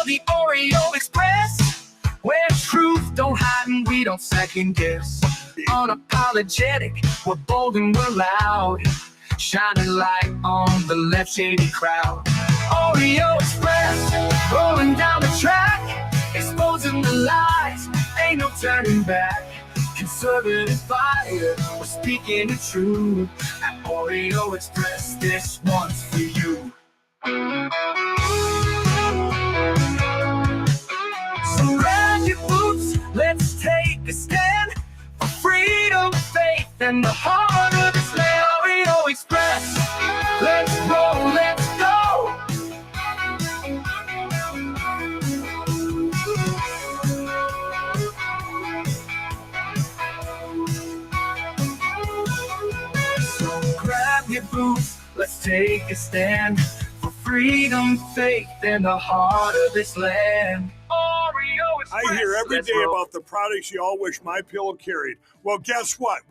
the Oreo Express, where truth don't hide and we don't second guess. Unapologetic, we're bold and we're loud, shining light on the left shady crowd. Oreo Express, rolling down the track, exposing the lies, ain't no turning back. Conservative fire, we're speaking the truth. At Oreo Express, this one's for you. So grab your boots, let's take a stand for freedom, faith, and the heart of this land. Oreo Express, let's roll, let's go. So grab your boots, let's take a stand for freedom, faith, and the heart of this land. Oreo Express. I hear every day about the products you all wish My Pillow carried. Well, guess what?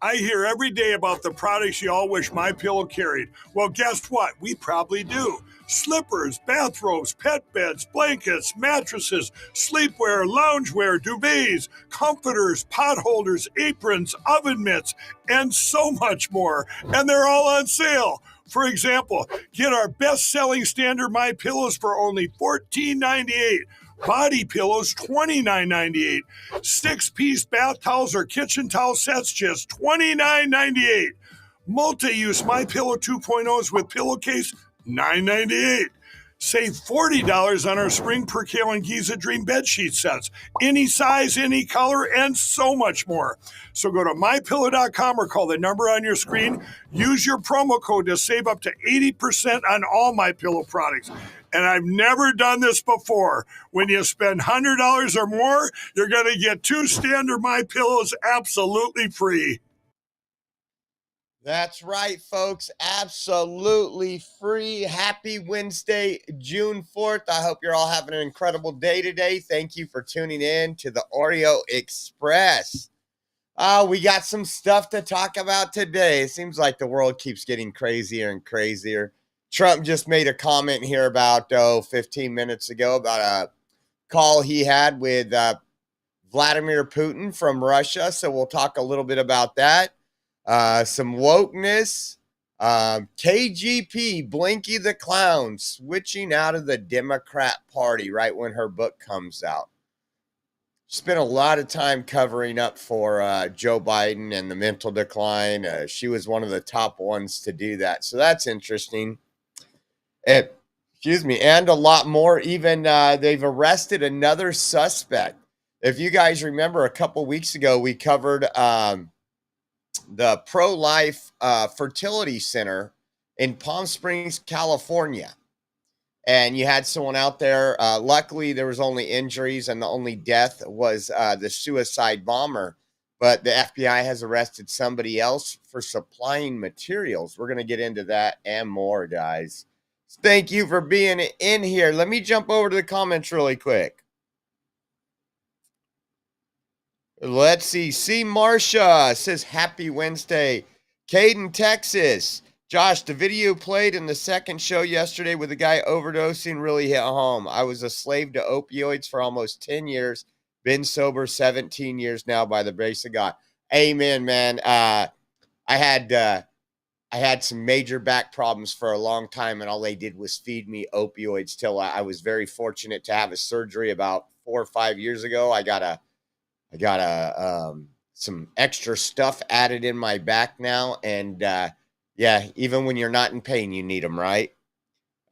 I hear every day about the products you all wish My Pillow carried. Well, guess what? We probably do. Slippers, bathrobes, pet beds, blankets, mattresses, sleepwear, loungewear, duvets, comforters, pot holders, aprons, oven mitts, and so much more. And they're all on sale. For example, get our best-selling standard My Pillows for only $14.98. Body pillows, $29.98. 6-piece bath towels or kitchen towel sets, just $29.98. Multi-use My Pillow 2.0s with pillowcase, $9.98. Save $40 on our Spring Percale and Giza Dream bedsheet sets. Any size, any color, and so much more. So go to MyPillow.com or call the number on your screen. Use your promo code to save up to 80% on all My Pillow products. And I've never done this before. When you spend $100 or more, you're going to get 2 standard My Pillows absolutely free. That's right, folks. Absolutely free. Happy Wednesday, June 4th. I hope you're all having an incredible day today. Thank you for tuning in to the Oreo Express. We got some stuff to talk about today. It seems like the world keeps getting crazier and crazier. Trump just made a comment here about 15 minutes ago about a call he had with Vladimir Putin from Russia. So we'll talk a little bit about that. Some wokeness, KGP, Blinky the Clown, switching out of the Democrat Party right when her book comes out. Spent a lot of time covering up for Joe Biden and the mental decline. She was one of the top ones to do that. So that's interesting. And a lot more. Even they've arrested another suspect. If you guys remember, a couple weeks ago, we covered the pro-life fertility center in Palm Springs, California. And you had someone out there. Luckily, there was only injuries, and the only death was the suicide bomber. But the FBI has arrested somebody else for supplying materials. We're going to get into that and more, guys. Thank you for being in here. Let me jump over to the comments really quick. Let's see. C. Marcia says, happy Wednesday. Caden, Texas. Josh, the video played in the second show yesterday with the guy overdosing really hit home. I was a slave to opioids for almost 10 years. Been sober 17 years now by the grace of God. Amen, man. I had some major back problems for a long time, and all they did was feed me opioids till I was very fortunate to have a surgery about 4 or 5 years ago. I got some extra stuff added in my back now, and yeah, even when you're not in pain, you need them, right?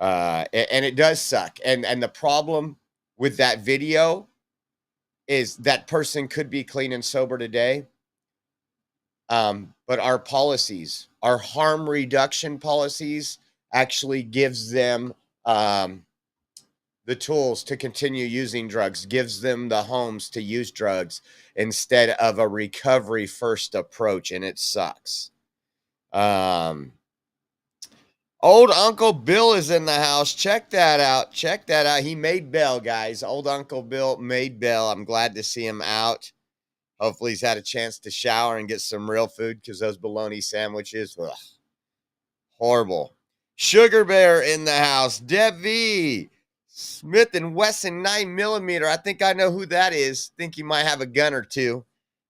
And it does suck. And the problem with that video is that person could be clean and sober today. But our policies, our harm reduction policies, actually gives them the tools to continue using drugs, gives them the homes to use drugs instead of a recovery first approach, and it sucks. Old Uncle Bill is in the house. Check that out. Check that out. He made bail, guys. Old Uncle Bill made bail. I'm glad to see him out. Hopefully he's had a chance to shower and get some real food, because those bologna sandwiches, ugh, horrible. Sugar Bear in the house. Debbie Smith and Wesson 9mm. I think I know who that is. Think he might have a gun or two.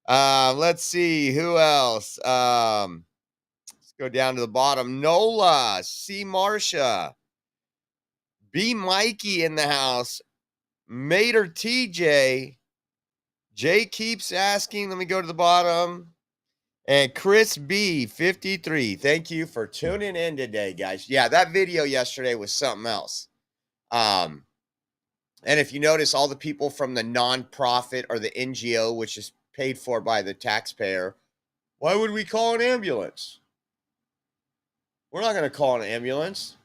Let's see who else. Let's go down to the bottom. Nola, C. Marsha, B. Mikey in the house, Mater TJ. Jay keeps asking. Let me go to the bottom. And Chris B, 53. Thank you for tuning in today, guys. Yeah, that video yesterday was something else. And if you notice, all the people from the nonprofit or the NGO, which is paid for by the taxpayer, why would we call an ambulance? We're not going to call an ambulance.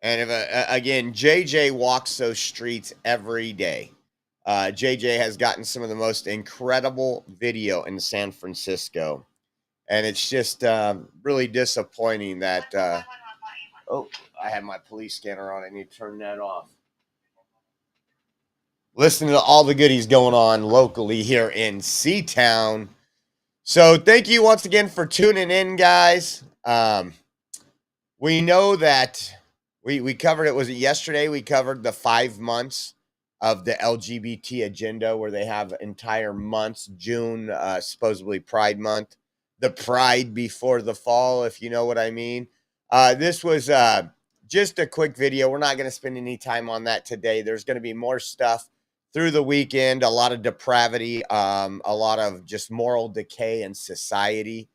And if again, JJ walks those streets every day. JJ has gotten some of the most incredible video in San Francisco. And it's just really disappointing that, oh, I have my police scanner on. I need to turn that off. Listening to all the goodies going on locally here in C-Town. So thank you once again for tuning in, guys. We know that we covered it. Was it yesterday? We covered the 5 months of the LGBT agenda, where they have entire months. June, supposedly Pride Month. The Pride before the fall, if you know what I mean. This was just a quick video. We're not going to spend any time on that today. There's going to be more stuff through the weekend, a lot of depravity, a lot of just moral decay in society.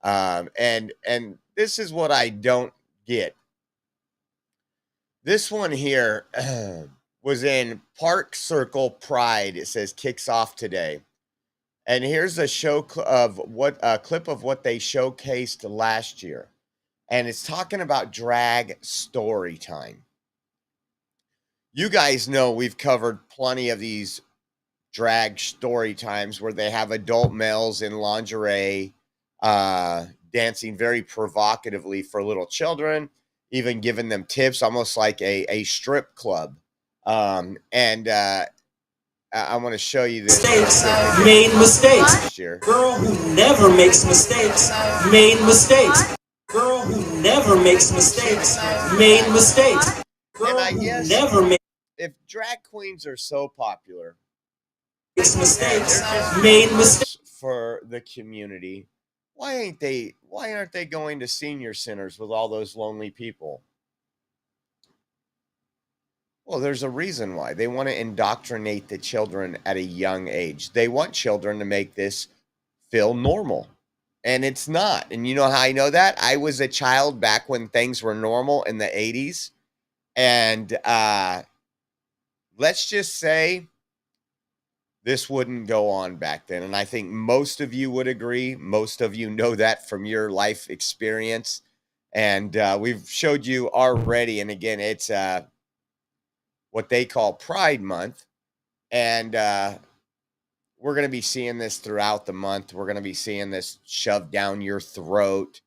And this is what I don't get. This one here was in Park Circle Pride. It says kicks off today. And here's a clip of what they showcased last year. And it's talking about drag story time. You guys know we've covered plenty of these drag story times where they have adult males in lingerie, dancing very provocatively for little children, even giving them tips, almost like a strip club. I want to show you this. Made mistakes. Girl who never makes mistakes made mistakes. Girl who never makes mistakes made mistakes. Girl And I guess who never makes if drag queens are so popular mistakes made mistakes. for the community, why aren't they going to senior centers with all those lonely people? Well, there's a reason why. They want to indoctrinate the children at a young age. They want children to make this feel normal. And it's not. And you know how I know that? I was a child back when things were normal in the 80s. And let's just say this wouldn't go on back then. And I think most of you would agree. Most of you know that from your life experience. And we've showed you already. And again, it's what they call Pride Month. And we're going to be seeing this throughout the month. We're going to be seeing this shoved down your throat,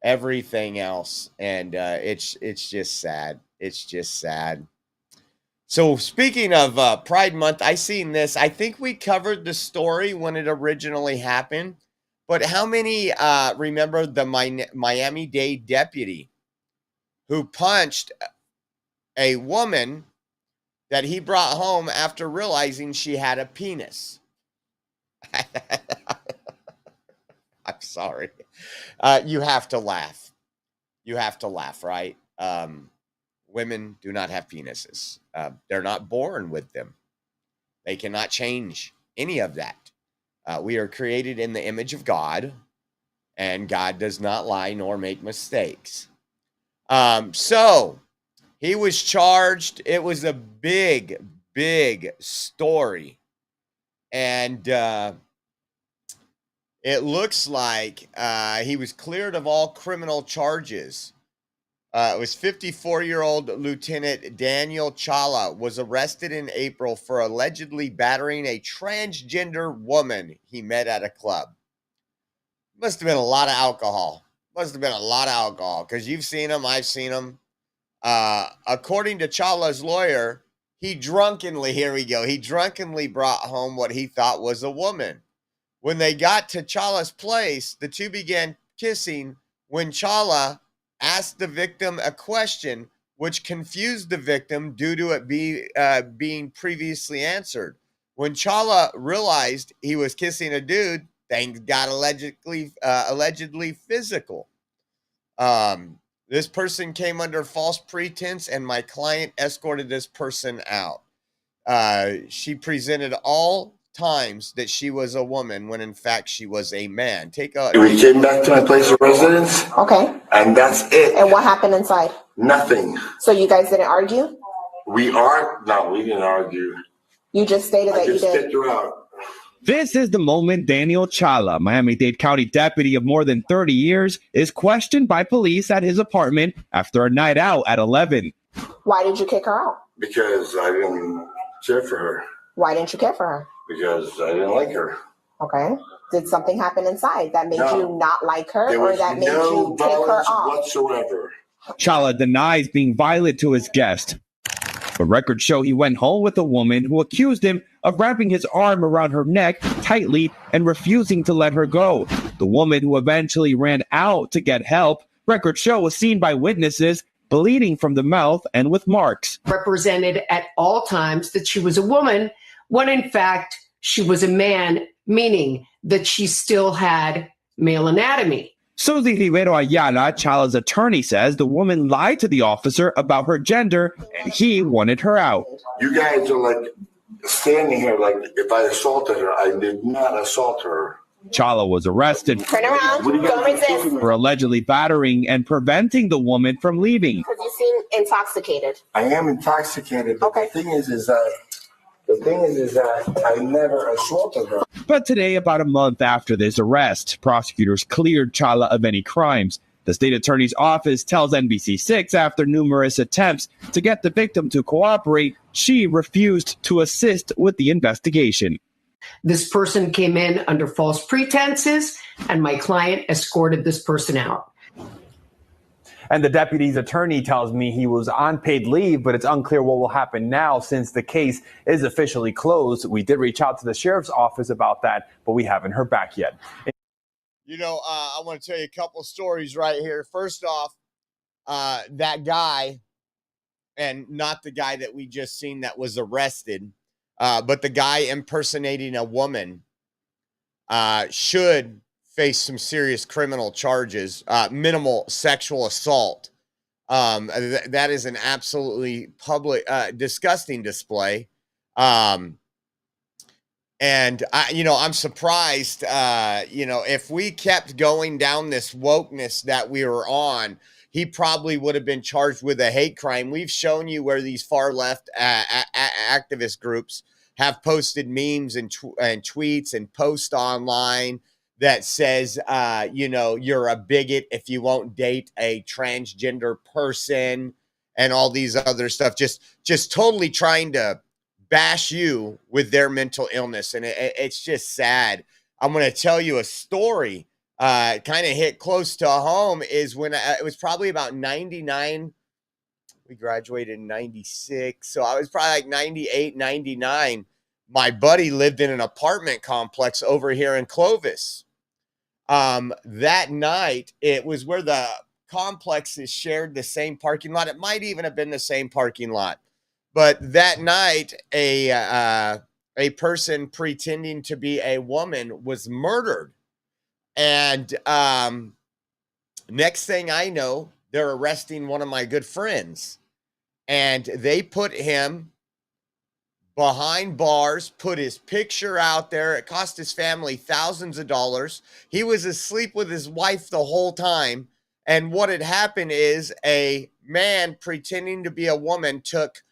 everything else. And it's just sad. It's just sad. So speaking of Pride Month, I seen this. I think we covered the story when it originally happened. But how many remember the Miami-Dade deputy who punched a woman that he brought home after realizing she had a penis? I'm sorry. You have to laugh. You have to laugh, right? Women do not have penises. They're not born with them. They cannot change any of that. We are created in the image of God, and God does not lie nor make mistakes. So he was charged. It was a big, big story. And it looks like he was cleared of all criminal charges. It was 54-year-old Lieutenant Daniel Chala was arrested in April for allegedly battering a transgender woman he met at a club. Must have been a lot of alcohol. Must have been a lot of alcohol, because you've seen him, I've seen him. According to Chala's lawyer, he drunkenly brought home what he thought was a woman. When they got to Chala's place, the two began kissing when Chala asked the victim a question which confused the victim due to it being previously answered. When Chala realized he was kissing a dude, things got allegedly physical. This person came under false pretense, and my client escorted this person out. She presented all times that she was a woman when in fact she was a man. We came back to my place of residence. Okay. And that's it. And what happened inside? Nothing. So you guys didn't argue? No, we didn't argue. You just stated that you did. I just her out. This is the moment Daniel Chala, Miami-Dade County deputy of more than 30 years, is questioned by police at his apartment after a night out at 11. Why did you kick her out? Because I didn't care for her. Why didn't you care for her? Because I didn't like her. Okay. Did something happen inside that made you not like her, There or was that made no you kick her violence off? whatsoever. Chala denies being violent to his guest. The records show he went home with a woman who accused him of wrapping his arm around her neck tightly and refusing to let her go. The woman, who eventually ran out to get help, records show was seen by witnesses bleeding from the mouth and with marks. Represented at all times that she was a woman, when in fact she was a man, meaning that she still had male anatomy. Susie Rivero Ayala, Chala's attorney, says the woman lied to the officer about her gender and he wanted her out. You guys are like standing here like if I assaulted her. I did not assault her. Chala was arrested Turn around. Don't resist. for allegedly battering and preventing the woman from leaving. Because you seem intoxicated. I am intoxicated, but Okay. the thing is that I never assaulted her. But today, about a month after this arrest, prosecutors cleared Chala of any crimes. The state attorney's office tells NBC6 after numerous attempts to get the victim to cooperate, she refused to assist with the investigation. This person came in under false pretenses, and my client escorted this person out. And the deputy's attorney tells me he was on paid leave, but it's unclear what will happen now since the case is officially closed. We did reach out to the sheriff's office about that, but we haven't heard back yet. You know, I want to tell you a couple stories right here. First off, that guy, and not the guy that we just seen that was arrested, but the guy impersonating a woman should face some serious criminal charges, minimal sexual assault. That is an absolutely disgusting display. And I'm surprised, if we kept going down this wokeness that we were on, he probably would have been charged with a hate crime. We've shown you where these far left activist groups have posted memes and tweets and posts online that says, you're a bigot if you won't date a transgender person and all these other stuff, just totally trying to bash you with their mental illness. And it's just sad. I'm going to tell you a story, kind of hit close to home, is when it was probably about 99. We graduated in 96. So I was probably like 98, 99. My buddy lived in an apartment complex over here in Clovis. That night, it was where the complexes shared the same parking lot. It might even have been the same parking lot. But that night, a person pretending to be a woman was murdered. And next thing I know, they're arresting one of my good friends. And they put him behind bars, put his picture out there. It cost his family thousands of dollars. He was asleep with his wife the whole time. And what had happened is a man pretending to be a woman took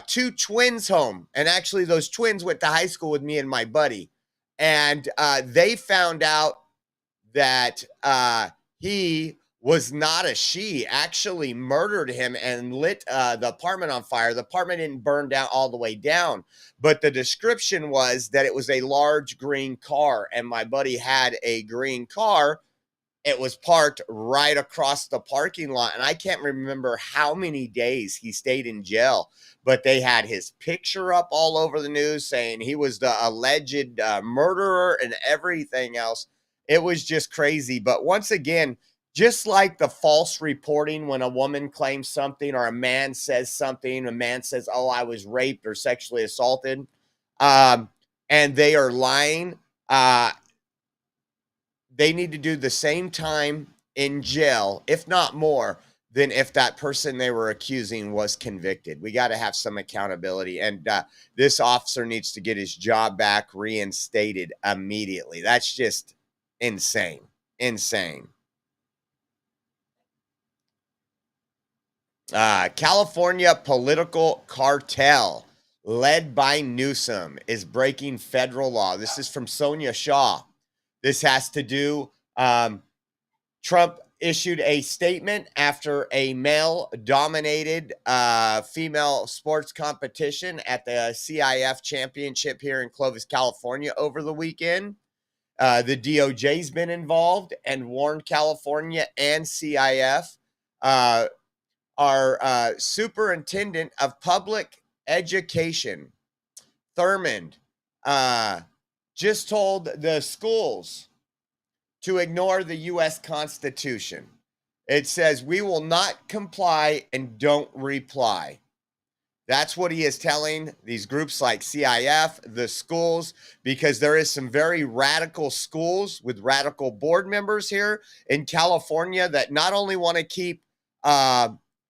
two twins home. And actually, those twins went to high school with me and my buddy. And they found out that he was not a she, actually murdered him and lit the apartment on fire. The apartment didn't burn down all the way down, but the description was that it was a large green car, and my buddy had a green car. It was parked right across the parking lot, and I can't remember how many days he stayed in jail, but they had his picture up all over the news saying he was the alleged murderer and everything else. It was just crazy. But once again, Just like the false reporting when a woman claims something or a man says something, a man says, oh, I was raped or sexually assaulted, and they are lying, they need to do the same time in jail, if not more, than if that person they were accusing was convicted. We got to have some accountability. And this officer needs to get his job back reinstated immediately. That's just insane. Insane. California political cartel led by Newsom is breaking federal law. This is from Sonia Shaw. This has to do, Trump issued a statement after a male-dominated female sports competition at the CIF championship here in Clovis, California over the weekend. The DOJ's been involved and warned California and CIF. Our superintendent of public education, Thurmond, just told the schools to ignore the U.S. Constitution. It says, we will not comply and don't reply. That's what he is telling these groups like CIF, the schools, because there is some very radical schools with radical board members here in California that not only want to keep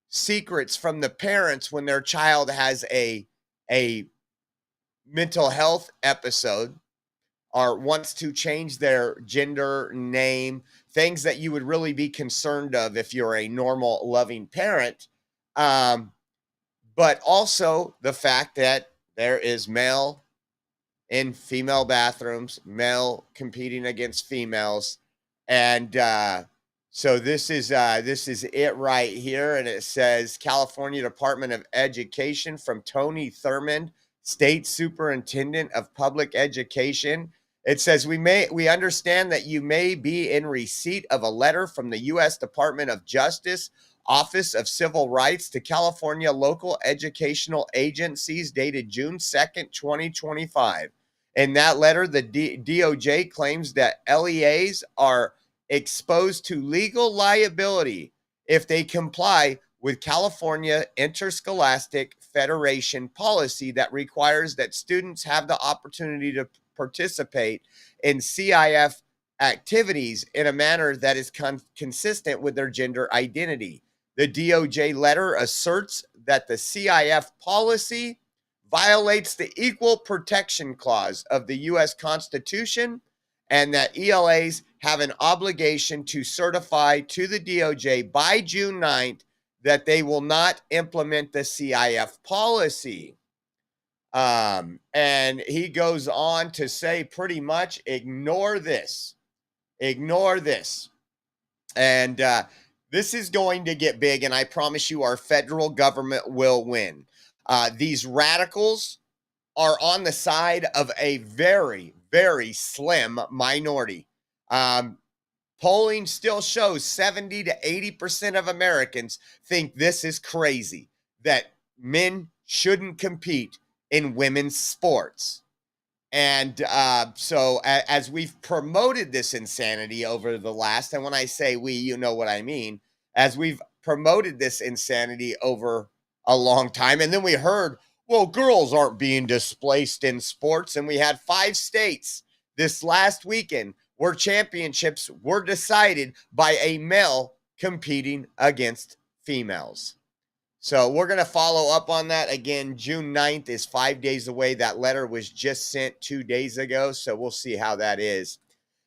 secrets from the parents when their child has a mental health episode or wants to change their gender, name, things that you would really be concerned of if you're a normal, loving parent. But also the fact that there is male in female bathrooms, male competing against females. And so this is it right here. And it says California Department of Education from Tony Thurmond, State Superintendent of Public Education. It says, we understand that you may be in receipt of a letter from the U.S. Department of Justice, Office of Civil Rights to California local educational agencies dated June 2nd, 2025. In that letter, the DOJ claims that LEAs are exposed to legal liability if they comply with California Interscholastic Federation policy that requires that students have the opportunity to participate in CIF activities in a manner that is consistent with their gender identity. The DOJ letter asserts that the CIF policy violates the Equal Protection Clause of the U.S. Constitution and that ELAs have an obligation to certify to the DOJ by June 9th that they will not implement the CIF policy. And he goes on to say pretty much, ignore this. Ignore this. And this is going to get big, and I promise you our federal government will win. These radicals are on the side of a very, very slim minority. Polling still shows 70 to 80% of Americans think this is crazy, that men shouldn't compete in women's sports. And so as we've promoted this insanity over the last, and when I say we, you know what I mean, as we've promoted this insanity over a long time, and then we heard, well, girls aren't being displaced in sports, and we had 5 states this last weekend where championships were decided by a male competing against females. So we're going to follow up on that. Again, June 9th is 5 days away. That letter was just sent 2 days ago, so we'll see how that is.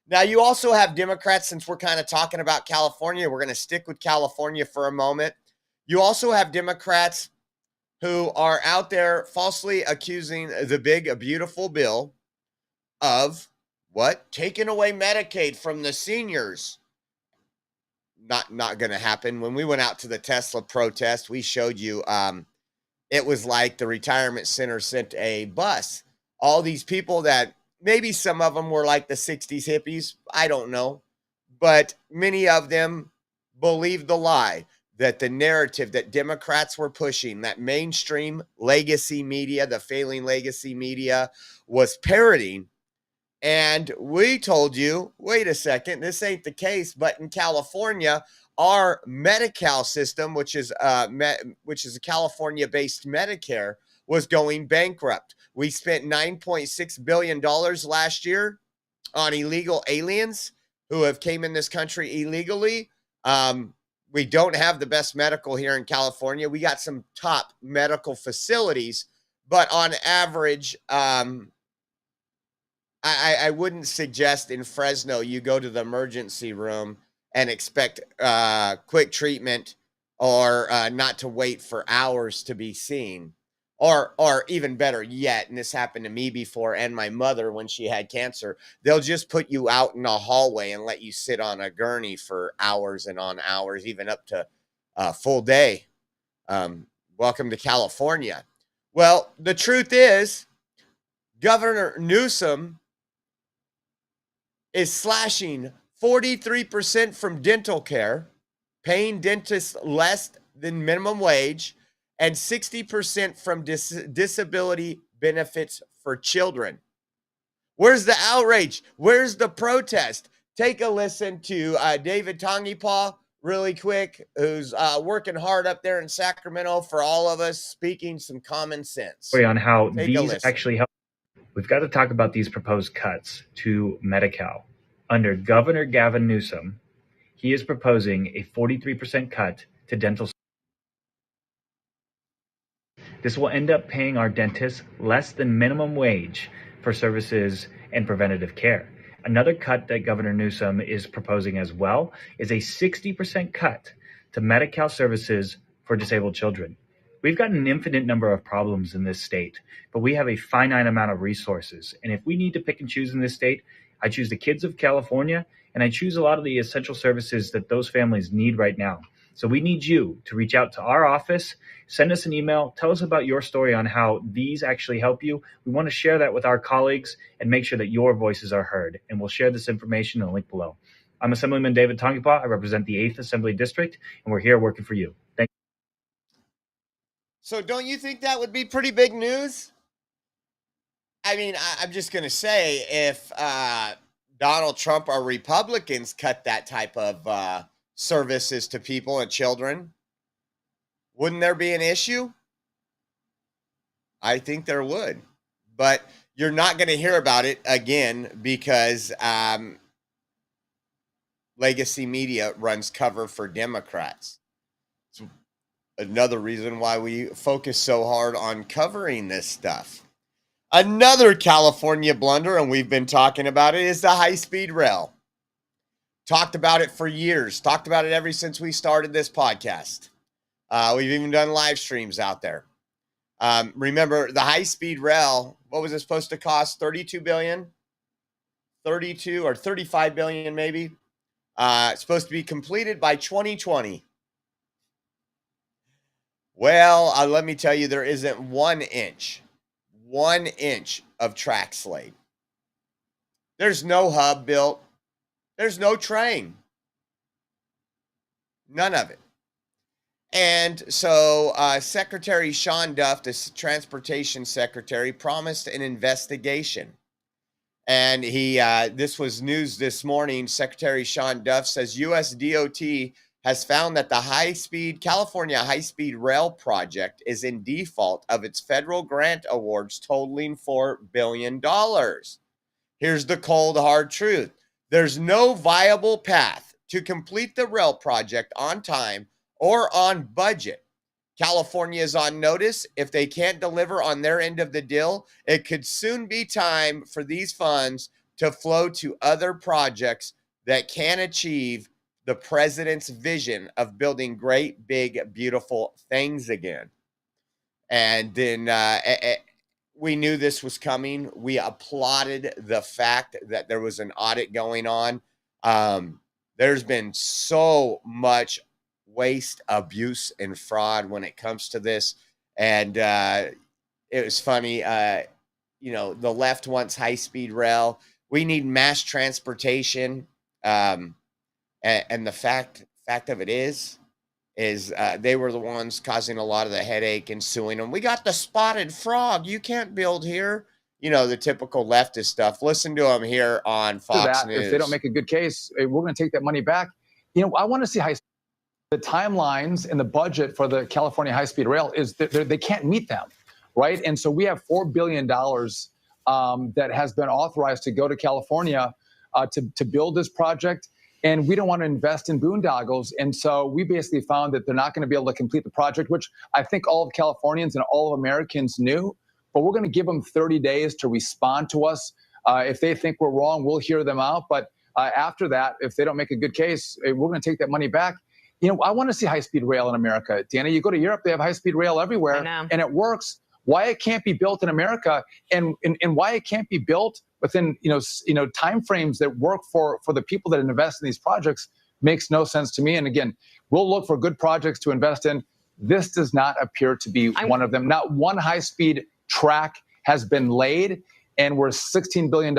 Now, you also have Democrats, since we're kind of talking about California, we're going to stick with California for a moment. You also have Democrats who are out there falsely accusing the big, beautiful bill of what? Taking away Medicaid from the seniors. Not going to happen. When we went out to the Tesla protest, we showed you it was like the retirement center sent a bus. All these people that maybe some of them were like the 60s hippies. I don't know. But many of them believed the lie that the narrative that Democrats were pushing, that mainstream legacy media, the failing legacy media, was parroting And we told you, wait a second, this ain't the case. But in California, our Medi-Cal system, which is a California-based Medicare, was going bankrupt. We spent $9.6 billion last year on illegal aliens who have came in this country illegally. We don't have the best medical here in California. We got some top medical facilities, but on average, I wouldn't suggest in Fresno you go to the emergency room and expect quick treatment or not to wait for hours to be seen. Or even better yet, and this happened to me before and my mother when she had cancer, they'll just put you out in a hallway and let you sit on a gurney for hours and on hours, even up to a full day. Welcome to California. Well, the truth is, Governor Newsom is slashing 43% from dental care, paying dentists less than minimum wage, and 60% from disability benefits for children. Where's the outrage? Where's the protest? Take a listen to David Tongipaw really quick, who's working hard up there in Sacramento for all of us, speaking some common sense. On how Take these actually help. We've got to talk about these proposed cuts to Medi-Cal. Under Governor Gavin Newsom, he is proposing a 43% cut to dental. This will end up paying our dentists less than minimum wage for services and preventative care. Another cut that Governor Newsom is proposing as well is a 60% cut to Medi-Cal services for disabled children. We've got an infinite number of problems in this state, but we have a finite amount of resources. And if we need to pick and choose in this state, I choose the kids of California, and I choose a lot of the essential services that those families need right now. So we need you to reach out to our office, send us an email, tell us about your story on how these actually help you. We want to share that with our colleagues and make sure that your voices are heard. And we'll share this information in the link below. I'm Assemblyman David Tongipaw. I represent the 8th Assembly District, and we're here working for you. Thank you. So don't you think that would be pretty big news? I mean, I'm just going to say, if Donald Trump or Republicans cut that type of services to people and children, wouldn't there be an issue? I think there would. But you're not going to hear about it again because legacy media runs cover for Democrats. It's another reason why we focus so hard on covering this stuff. Another California blunder, and we've been talking about it, is the high-speed rail. Talked about it for years. Talked about it ever since we started this podcast. We've even done live streams out there. Remember, the high-speed rail, what was it supposed to cost? $32 billion? 32 or 35 billion maybe? It's supposed to be completed by 2020. Well, let me tell you, there isn't 1 inch of track laid. There's no hub built. There's no train. None of it. And so Secretary Sean Duff, the transportation secretary, promised an investigation. And this was news this morning. Secretary Sean Duff says U.S. DOT has found that the California high-speed rail project is in default of its federal grant awards totaling $4 billion. Here's the cold, hard truth. There's no viable path to complete the rail project on time or on budget. California is on notice. If they can't deliver on their end of the deal, it could soon be time for these funds to flow to other projects that can achieve the president's vision of building great, big, beautiful things again. And then we knew this was coming. We applauded the fact that there was an audit going on. There's been so much waste, abuse, and fraud when it comes to this. And it was funny. The left wants high-speed rail. We need mass transportation. And the fact of it is they were the ones causing a lot of the headache and suing them. We got the spotted frog. You can't build here. the typical leftist stuff. Listen to him here on Fox News. If they don't make a good case, we're going to take that money back. I want to see the timelines and the budget for the California high-speed rail is that they can't meet them, right? And so we have $4 billion that has been authorized to go to California to build this project. And we don't want to invest in boondoggles. And so we basically found that they're not going to be able to complete the project, which I think all of Californians and all of Americans knew. But we're going to give them 30 days to respond to us. If they think we're wrong, we'll hear them out. But after that, if they don't make a good case, we're going to take that money back. I want to see high-speed rail in America. Dana, you go to Europe, they have high-speed rail everywhere, and it works. Why it can't be built in America, and why it can't be built within timeframes that work for the people that invest in these projects makes no sense to me. And again, we'll look for good projects to invest in. This does not appear to be one of them. Not one high-speed track has been laid, and we're $16 billion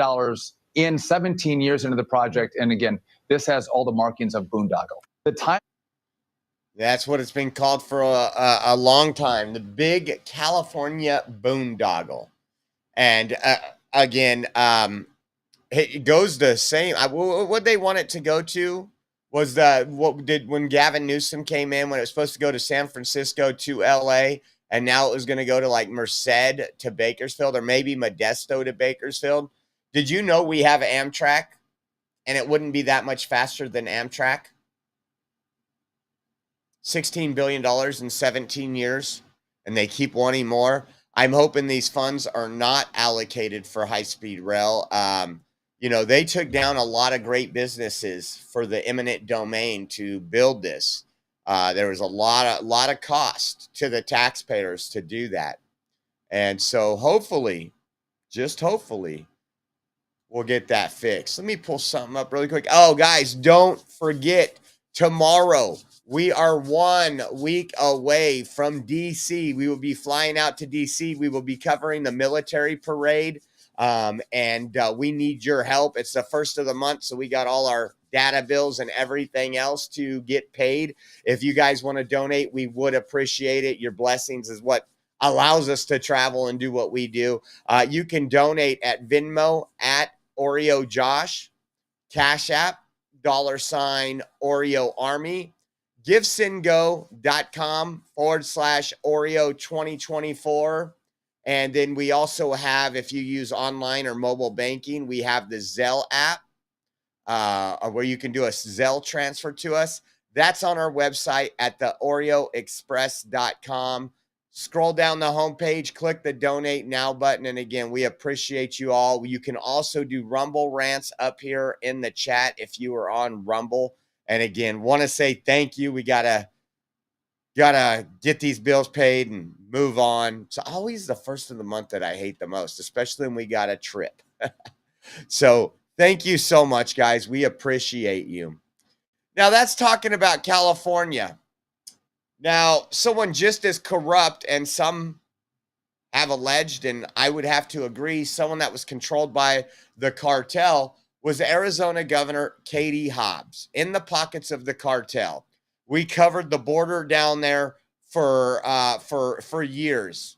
in 17 years into the project. And again, this has all the markings of boondoggle. That's what it's been called for a long time. The big California boondoggle. And again, it goes the same. What they want it to go to was when Gavin Newsom came in, when it was supposed to go to San Francisco to LA, and now it was going to go to like Merced to Bakersfield, or maybe Modesto to Bakersfield. Did you know we have Amtrak, and it wouldn't be that much faster than Amtrak? $16 billion in 17 years, and they keep wanting more. I'm hoping these funds are not allocated for high-speed rail. They took down a lot of great businesses for the eminent domain to build this. There was a lot of cost to the taxpayers to do that. And so hopefully, just hopefully, we'll get that fixed. Let me pull something up really quick. Oh, guys, don't forget, tomorrow, we are 1 week away from D.C. We will be flying out to D.C. We will be covering the military parade, and we need your help. It's the first of the month, so we got all our data bills and everything else to get paid. If you guys want to donate, we would appreciate it. Your blessings is what allows us to travel and do what we do. You can donate at Venmo at Oreo Josh, Cash App, $Oreo Army, givesendgo.com/Oreo 2024. And then we also have, if you use online or mobile banking, we have the Zelle app where you can do a Zelle transfer to us. That's on our website at the OreoExpress.com. Scroll down the homepage, click the donate now button. And again, we appreciate you all. You can also do Rumble rants up here in the chat if you are on Rumble. And again, want to say thank you. We gotta get these bills paid and move on. It's always the first of the month that I hate the most, especially when we got a trip. So thank you so much, guys. We appreciate you. Now that's talking about California. Now, someone just as corrupt, and some have alleged, and I would have to agree, someone that was controlled by the cartel was Arizona Governor Katie Hobbs, in the pockets of the cartel. We covered the border down there for years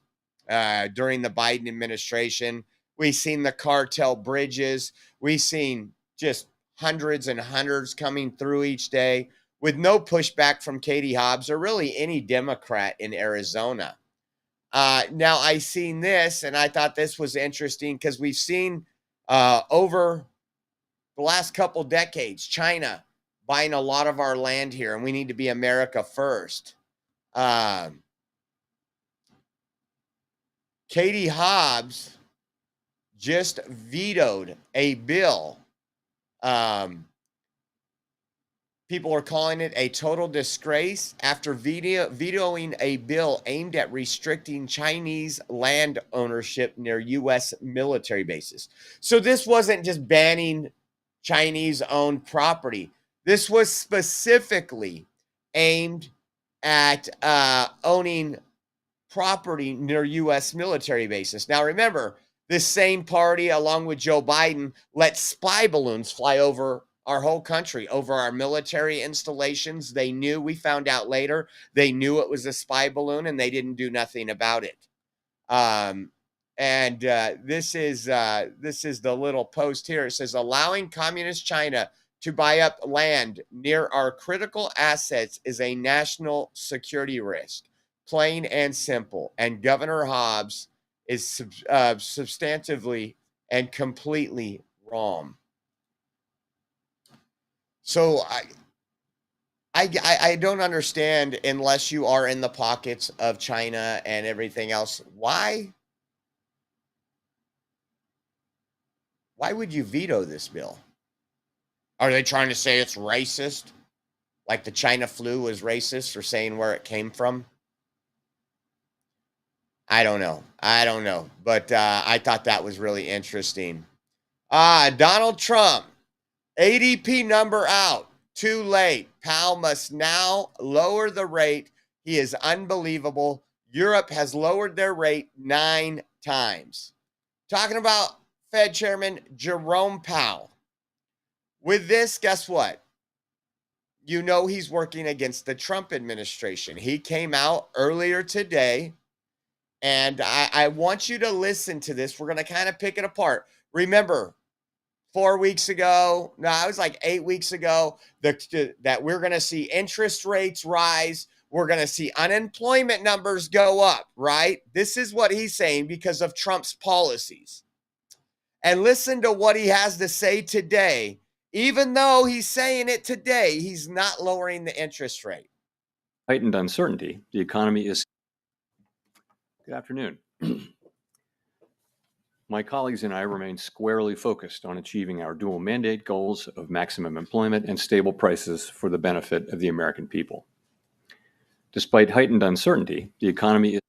during the Biden administration. We've seen the cartel bridges. We've seen just hundreds and hundreds coming through each day with no pushback from Katie Hobbs or really any Democrat in Arizona. Now, I seen this, and I thought this was interesting because we've seen over the last couple decades, China buying a lot of our land here, and we need to be America first. Katie Hobbs just vetoed a bill. People are calling it a total disgrace after vetoing a bill aimed at restricting Chinese land ownership near U.S. military bases. So this wasn't just banning Chinese-owned property. This was specifically aimed at owning property near U.S. military bases. Now, remember, this same party, along with Joe Biden, let spy balloons fly over our whole country, over our military installations. They knew, we found out later, they knew it was a spy balloon, and they didn't do nothing about it. And And this is the little post here. It says, allowing communist China to buy up land near our critical assets is a national security risk, plain and simple. And Governor Hobbs is substantively and completely wrong. So I don't understand, unless you are in the pockets of China and everything else, why would you veto this bill? Are they trying to say it's racist? Like the China flu was racist, or saying where it came from? I don't know. But I thought that was really interesting. Donald Trump, ADP number out. Too late. Powell must now lower the rate. He is unbelievable. Europe has lowered their rate 9 times. Talking about Fed Chairman Jerome Powell. With this, guess what? You know he's working against the Trump administration. He came out earlier today, and I want you to listen to this. We're going to kind of pick it apart. Remember, 4 weeks ago, no, it was like 8 weeks ago, that we're going to see interest rates rise. We're going to see unemployment numbers go up, right? This is what he's saying because of Trump's policies. And listen to what he has to say today. Even though he's saying it today, he's not lowering the interest rate. Heightened uncertainty. The economy is... Good afternoon. My colleagues and I remain squarely focused on achieving our dual mandate goals of maximum employment and stable prices for the benefit of the American people. Despite heightened uncertainty, the economy is...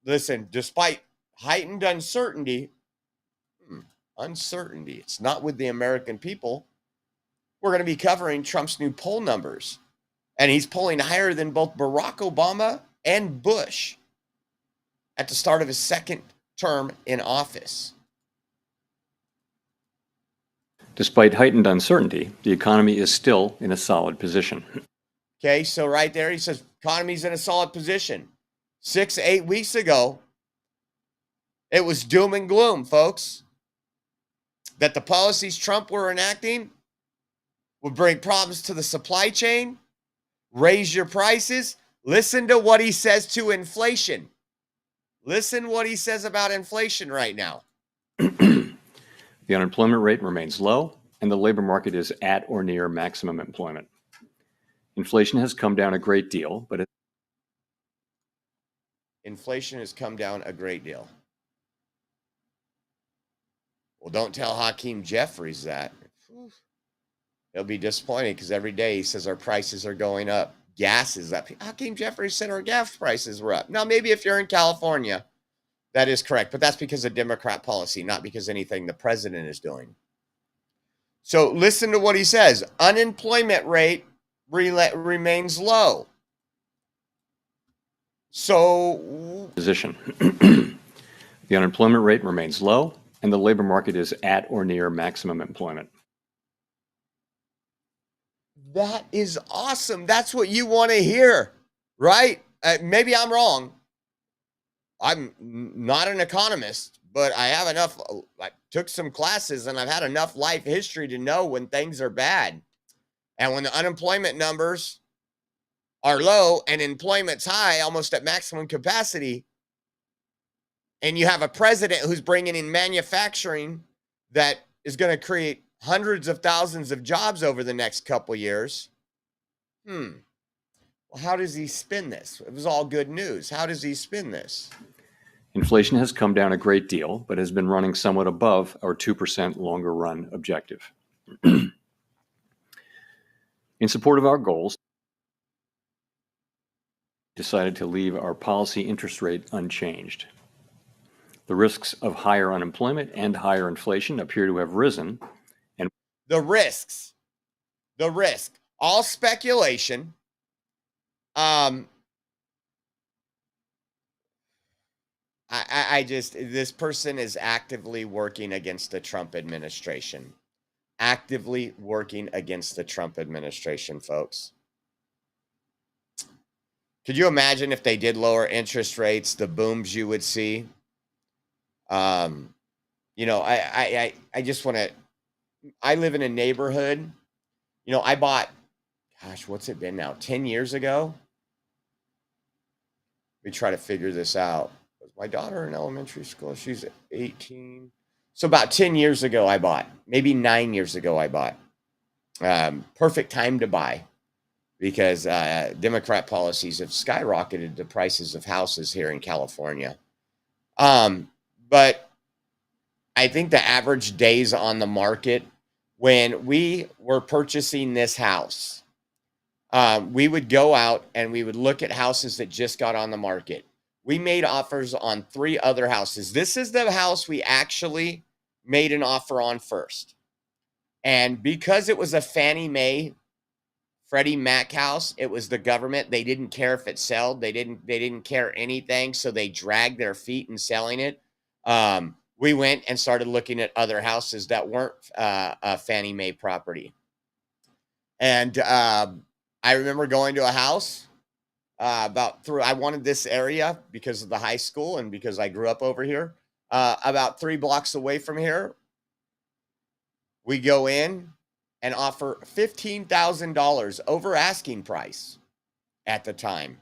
Listen, despite heightened uncertainty, it's not with the American people. We're going to be covering Trump's new poll numbers. And he's polling higher than both Barack Obama and Bush at the start of his second term in office. Despite heightened uncertainty, the economy is still in a solid position. Okay, so right there he says economy's in a solid position. 6 to 8 weeks ago, it was doom and gloom, folks. That the policies Trump were enacting would bring problems to the supply chain, raise your prices. Listen to what he says to inflation. Listen what he says about inflation right now. The unemployment rate remains low, and the labor market is at or near maximum employment. Inflation has come down a great deal, but inflation has come down a great deal. Well, don't tell Hakeem Jeffries that. He'll be disappointed because every day he says our prices are going up. Gas is up. Hakeem Jeffries said our gas prices were up. Now, maybe if you're in California, that is correct, but that's because of Democrat policy, not because anything the president is doing. So listen to what he says. Unemployment rate remains low. So... position. The unemployment rate remains low, and the labor market is at or near maximum employment. That is awesome. That's what you want to hear, right? Maybe I'm wrong. I'm not an economist, but I have enough. I took some classes and I've had enough life history to know when things are bad. And when the unemployment numbers are low and employment's high, almost at maximum capacity, and you have a president who's bringing in manufacturing that is going to create hundreds of thousands of jobs over the next couple years. Well, how does he spin this? It was all good news. How does he spin this? Inflation has come down a great deal, but has been running somewhat above our 2% longer run objective. In support of our goals, we decided to leave our policy interest rate unchanged. The risks of higher unemployment and higher inflation appear to have risen. And the risk, all speculation. This person is actively working against the Trump administration. Actively working against the Trump administration, folks. Could you imagine if they did lower interest rates, the booms you would see? You know, I just want to, I live in a neighborhood, you know, I bought, gosh, what's it been now? 10 years ago? We try to figure this out. Was my daughter in elementary school? She's 18. So about 10 years ago, I bought, maybe 9 years ago, I bought. Perfect time to buy because Democrat policies have skyrocketed the prices of houses here in California. But I think the average days on the market when we were purchasing this house, we would go out and we would look at houses that just got on the market. We made offers on 3 other houses. This is the house we actually made an offer on first. And because it was a Fannie Mae, Freddie Mac house, it was the government. They didn't care if it sold. They didn't care anything. So they dragged their feet in selling it. We went and started looking at other houses that weren't a Fannie Mae property. And I remember going to a house I wanted this area because of the high school and because I grew up over here. About 3 blocks away from here, we go in and offer $15,000 over asking price at the time.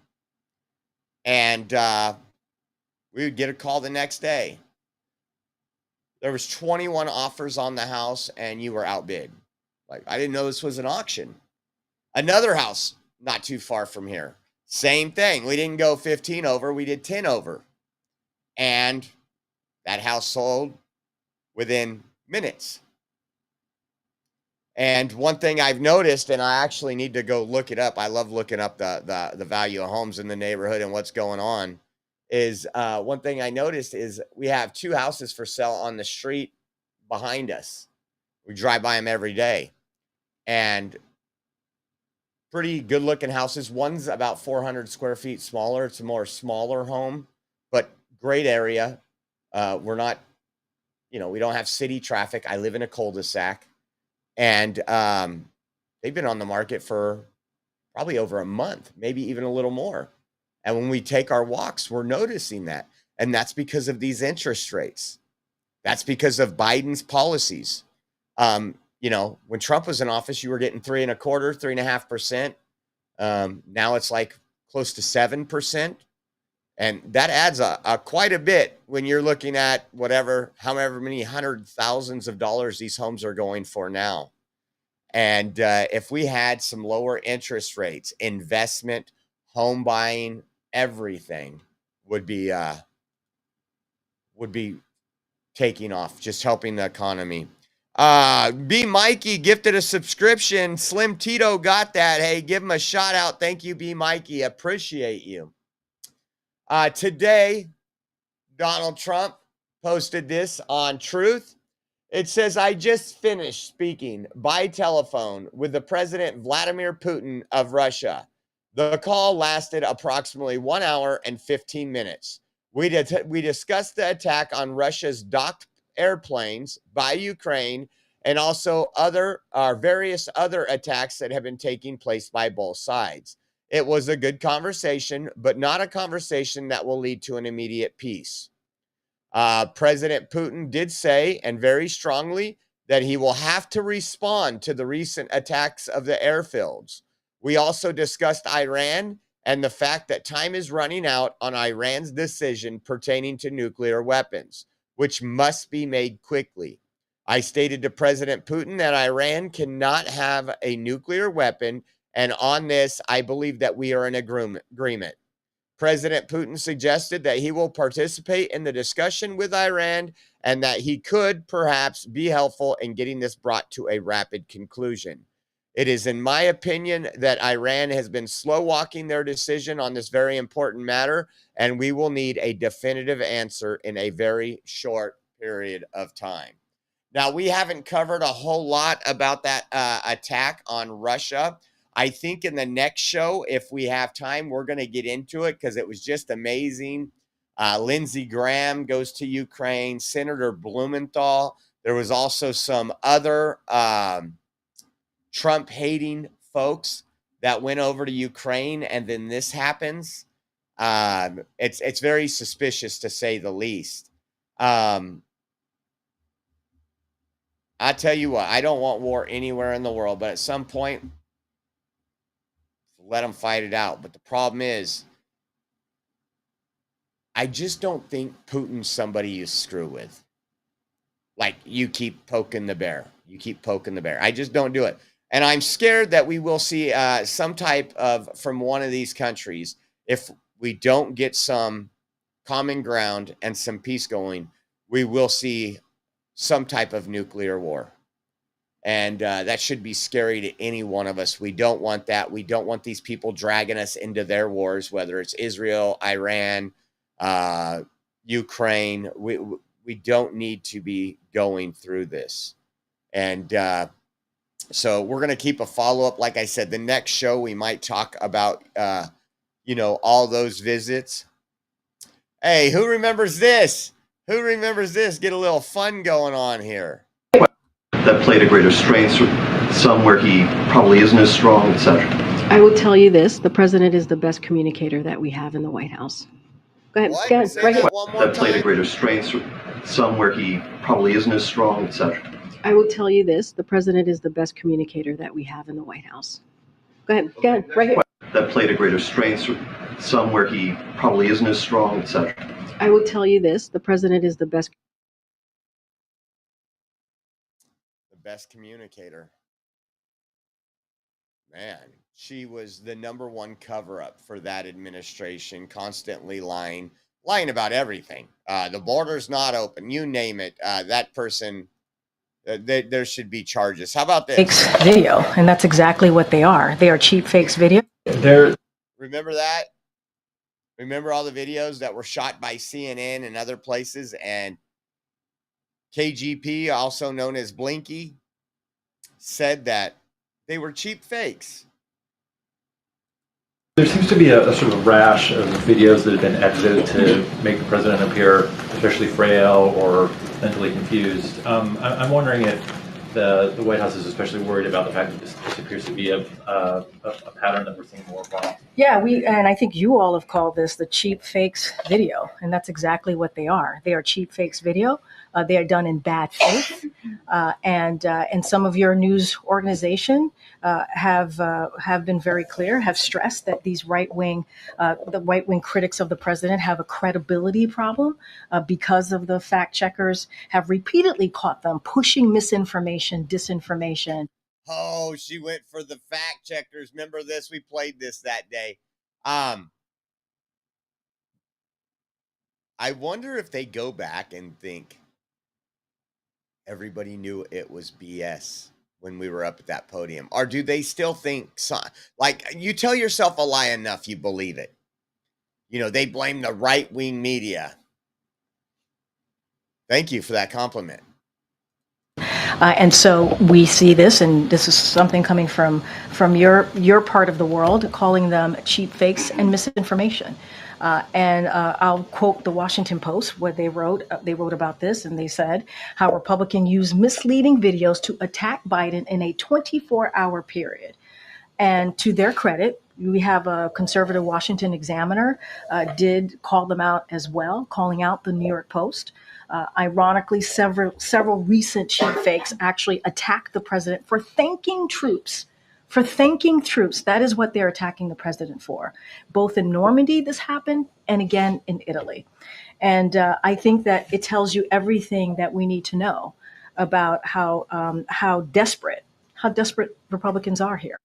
And we would get a call the next day. There was 21 offers on the house and you were outbid. Like, I didn't know this was an auction. Another house not too far from here. Same thing. We didn't go 15 over. We did 10 over. And that house sold within minutes. And one thing I've noticed, and I actually need to go look it up. I love looking up the value of homes in the neighborhood and what's going on. Is one thing I noticed is we have 2 houses for sale on the street behind us. We drive by them every day. And pretty good looking houses. One's about 400 square feet smaller. It's a more smaller home, but great area. We're not, you know, we don't have city traffic. I live in a cul-de-sac. And they've been on the market for probably over a month, maybe even a little more. And when we take our walks, we're noticing that. And that's because of these interest rates. That's because of Biden's policies. You know, when Trump was in office, you were getting 3.25%, 3.5%. Now it's like close to 7%. And that adds quite a bit when you're looking at however many hundred thousands of dollars these homes are going for now. And if we had some lower interest rates, investment, home buying, everything would be taking off, just helping the economy. B Mikey gifted a subscription. Slim Tito got that. Hey, give him a shout out. Thank you, B Mikey. Appreciate you. Today, Donald Trump posted this on Truth. It says, I just finished speaking by telephone with the President Vladimir Putin of Russia. The call lasted approximately 1 hour and 15 minutes. We discussed the attack on Russia's docked airplanes by Ukraine and also various other attacks that have been taking place by both sides. It was a good conversation, but not a conversation that will lead to an immediate peace. President Putin did say, and very strongly, that he will have to respond to the recent attacks of the airfields. We also discussed Iran and the fact that time is running out on Iran's decision pertaining to nuclear weapons, which must be made quickly. I stated to President Putin that Iran cannot have a nuclear weapon, and on this, I believe that we are in agreement. President Putin suggested that he will participate in the discussion with Iran and that he could perhaps be helpful in getting this brought to a rapid conclusion. It is, in my opinion, that Iran has been slow walking their decision on this very important matter, and we will need a definitive answer in a very short period of time. Now, we haven't covered a whole lot about that attack on Russia. I think in the next show, if we have time, we're going to get into it because it was just amazing. Lindsey Graham goes to Ukraine, Senator Blumenthal. There was also some other Trump-hating folks that went over to Ukraine, and then this happens. It's very suspicious, to say the least. I tell you what, I don't want war anywhere in the world, but at some point, let them fight it out. But the problem is, I just don't think Putin's somebody you screw with. Like, you keep poking the bear. You keep poking the bear. I just don't do it. And I'm scared that we will see some type of, from one of these countries, if we don't get some common ground and some peace going, we will see some type of nuclear war. And that should be scary to any one of us. We don't want that. We don't want these people dragging us into their wars, whether it's Israel, Iran, Ukraine. We don't need to be going through this. And so we're going to keep a follow-up. Like I said, the next show we might talk about, all those visits. Hey, who remembers this? Who remembers this? Get a little fun going on here. That played a greater strength, some where he probably isn't as strong, etc. I will tell you this, the president is the best communicator that we have in the White House. Go ahead. What? Go ahead. Say Right that here. one more That played a time. greater strength, some where he probably isn't as strong, etc. I will tell you this, the president is the best communicator that we have in the White House. Go ahead. Go ahead. Right here. That played a greater strength, some where he probably isn't as strong, etc. I will tell you this, the president is the best communicator. Man, she was the number one cover-up for that administration, constantly lying about everything. The border's not open, you name it. That person, there should be charges. How about this? Fakes video, and that's exactly what they are. They are cheap fakes video. Remember that? Remember all the videos that were shot by CNN and other places, and KGP, also known as Blinky, said that they were cheap fakes. There seems to be a sort of rash of videos that have been edited to make the president appear especially frail or mentally confused. I'm wondering if the White House is especially worried about the fact that this appears to be a pattern that we're seeing more often. Yeah, and I think you all have called this the cheap fakes video, and that's exactly what they are. They are cheap fakes video. They are done in bad faith, and some of your news organization have been very clear, have stressed that these the right wing critics of the president have a credibility problem because of the fact checkers have repeatedly caught them pushing misinformation, disinformation. Oh, she went for the fact checkers. Remember this? We played this that day. I wonder if they go back and think everybody knew it was BS when we were up at that podium. Or do they still think, like, you tell yourself a lie enough, you believe it. They blame the right-wing media. Thank you for that compliment. And so we see this, and this is something coming from your part of the world, calling them cheap fakes and misinformation. And I'll quote the Washington Post, what they wrote. They wrote about this, and they said how Republicans use misleading videos to attack Biden in a 24-hour period. And to their credit, we have a conservative Washington Examiner did call them out as well, calling out the New York Post. Ironically, several recent cheap fakes actually attacked the president for thanking troops. For thanking troops. That is what they're attacking the president for. Both in Normandy, this happened, and again in Italy. And I think that it tells you everything that we need to know about how desperate Republicans are here.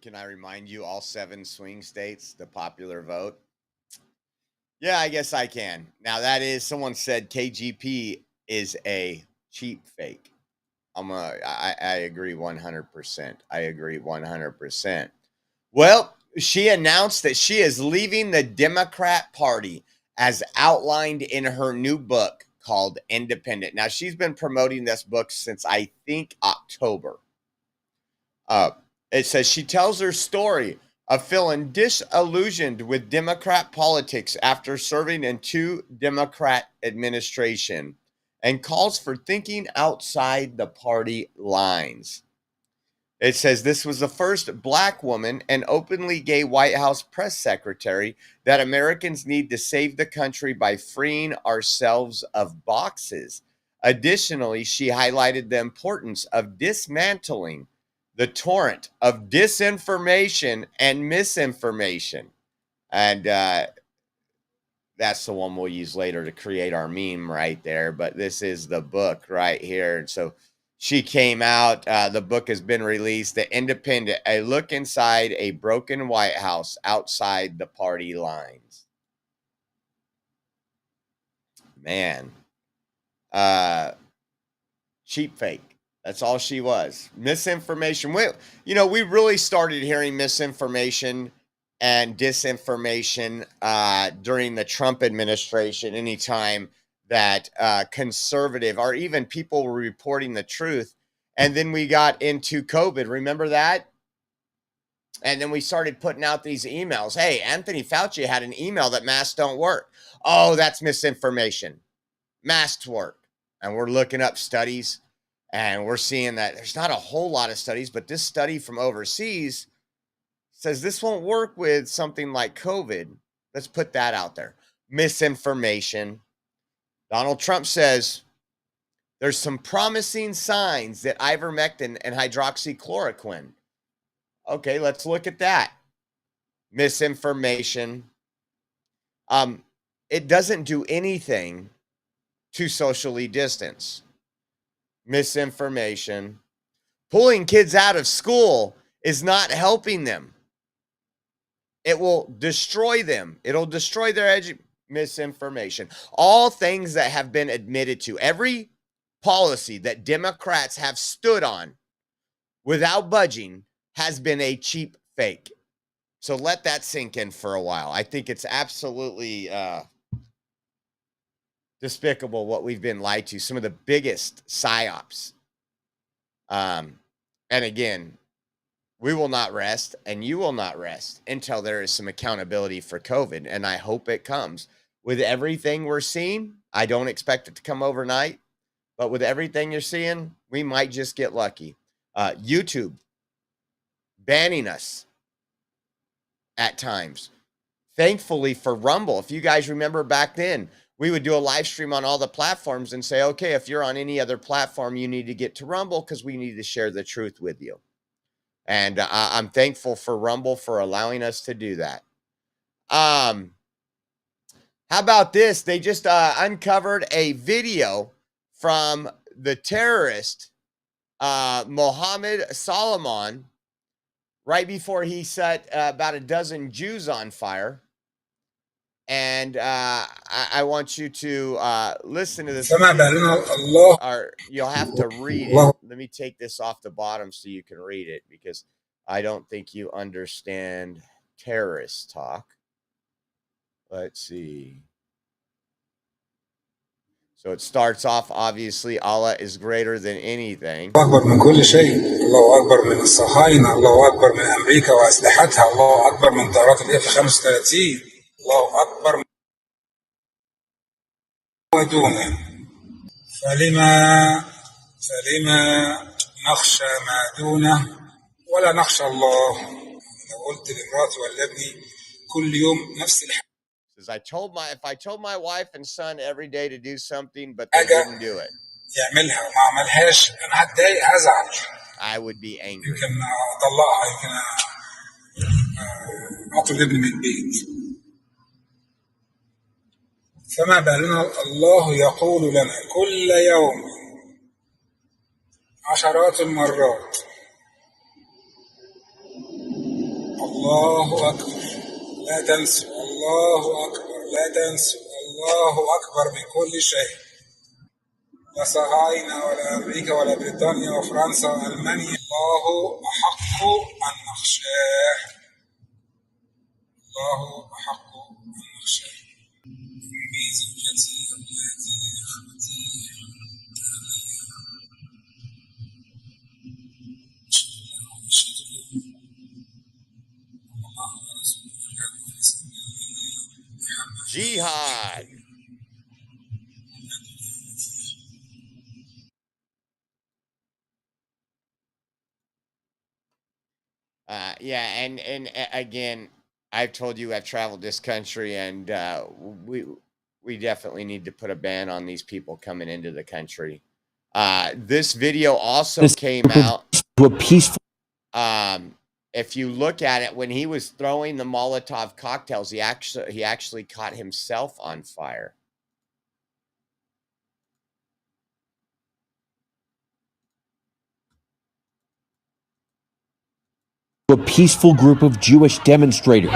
Can I remind you all 7 swing states, the popular vote? Yeah, I guess I can. Now that is, someone said KGP is a cheap fake. I agree 100%. I agree 100%. Well, she announced that she is leaving the Democrat Party as outlined in her new book called Independent. Now, she's been promoting this book since I think October. It says she tells her story of feeling disillusioned with Democrat politics after serving in 2 Democrat administrations and calls for thinking outside the party lines. It says this was the first black woman and openly gay White House press secretary that Americans need to save the country by freeing ourselves of boxes. Additionally, she highlighted the importance of dismantling the torrent of disinformation and misinformation. And that's the one we'll use later to create our meme right there. But this is the book right here. And so she came out. The book has been released. The Independent, a look inside a broken White House outside the party lines. Man. Cheap fake. That's all she was. Misinformation. We really started hearing misinformation and disinformation during the Trump administration. Anytime that conservative or even people were reporting the truth. And then we got into COVID. Remember that? And then we started putting out these emails. Hey, Anthony Fauci had an email that masks don't work. Oh, that's misinformation. Masks work. And we're looking up studies. And we're seeing that there's not a whole lot of studies, but this study from overseas says this won't work with something like COVID. Let's put that out there. Misinformation. Donald Trump says there's some promising signs that ivermectin and hydroxychloroquine. Okay, let's look at that. Misinformation. It doesn't do anything to socially distance. Misinformation. Pulling kids out of school is not helping them. It will destroy them. It'll destroy their misinformation. All things that have been admitted to. Every policy that Democrats have stood on without budging has been a cheap fake. So let that sink in for a while. I think it's absolutely despicable what we've been lied to. Some of the biggest psyops. And again, we will not rest and you will not rest until there is some accountability for COVID. And I hope it comes. With everything we're seeing, I don't expect it to come overnight, but with everything you're seeing, we might just get lucky. YouTube banning us at times. Thankfully for Rumble, if you guys remember back then, we would do a live stream on all the platforms and say, okay, if you're on any other platform, you need to get to Rumble because we need to share the truth with you. And I'm thankful for Rumble for allowing us to do that. How about this? They just uncovered a video from the terrorist Mohammed Solomon right before he set about a dozen Jews on fire. And I want you to listen to this. Or you'll have to read it. Let me take this off the bottom so you can read it because I don't think you understand terrorist talk. Let's see. So it starts off, obviously, Allah is greater than anything. أكبر من كل شيء، الله أكبر من الصهاينة، الله أكبر من أمريكا وأسلحتها، الله أكبر من طائرات الF-35، الله أكبر ودونه. فلما نخشى ما دونه ولا نخشى الله. لو قلت لمراتي ولا ابني كل يوم نفس الحاجة. Says if I told my wife and son every day to do something, but they didn't do it, يعملها وما عملهاش أنا هتضايق هزعل. I would be angry. يمكن أطلقها، يمكن أطرد ابني من البيت. فما بالنا الله يقول لنا كل يوم عشرات المرات الله أكبر لا تنسوا، الله أكبر لا تنسوا، الله أكبر من كل شيء. لا صهاينة ولا أمريكا ولا بريطانيا وفرنسا وألمانيا، الله أحق أن نخشاه، الله أحق أن نخشاه. بزوجتي أولادي أخوتي Jihad. Yeah, and again, I've told you I've traveled this country, and we definitely need to put a ban on these people coming into the country. This video also came out to a peaceful. If you look at it, when he was throwing the Molotov cocktails, he actually caught himself on fire. A peaceful group of Jewish demonstrators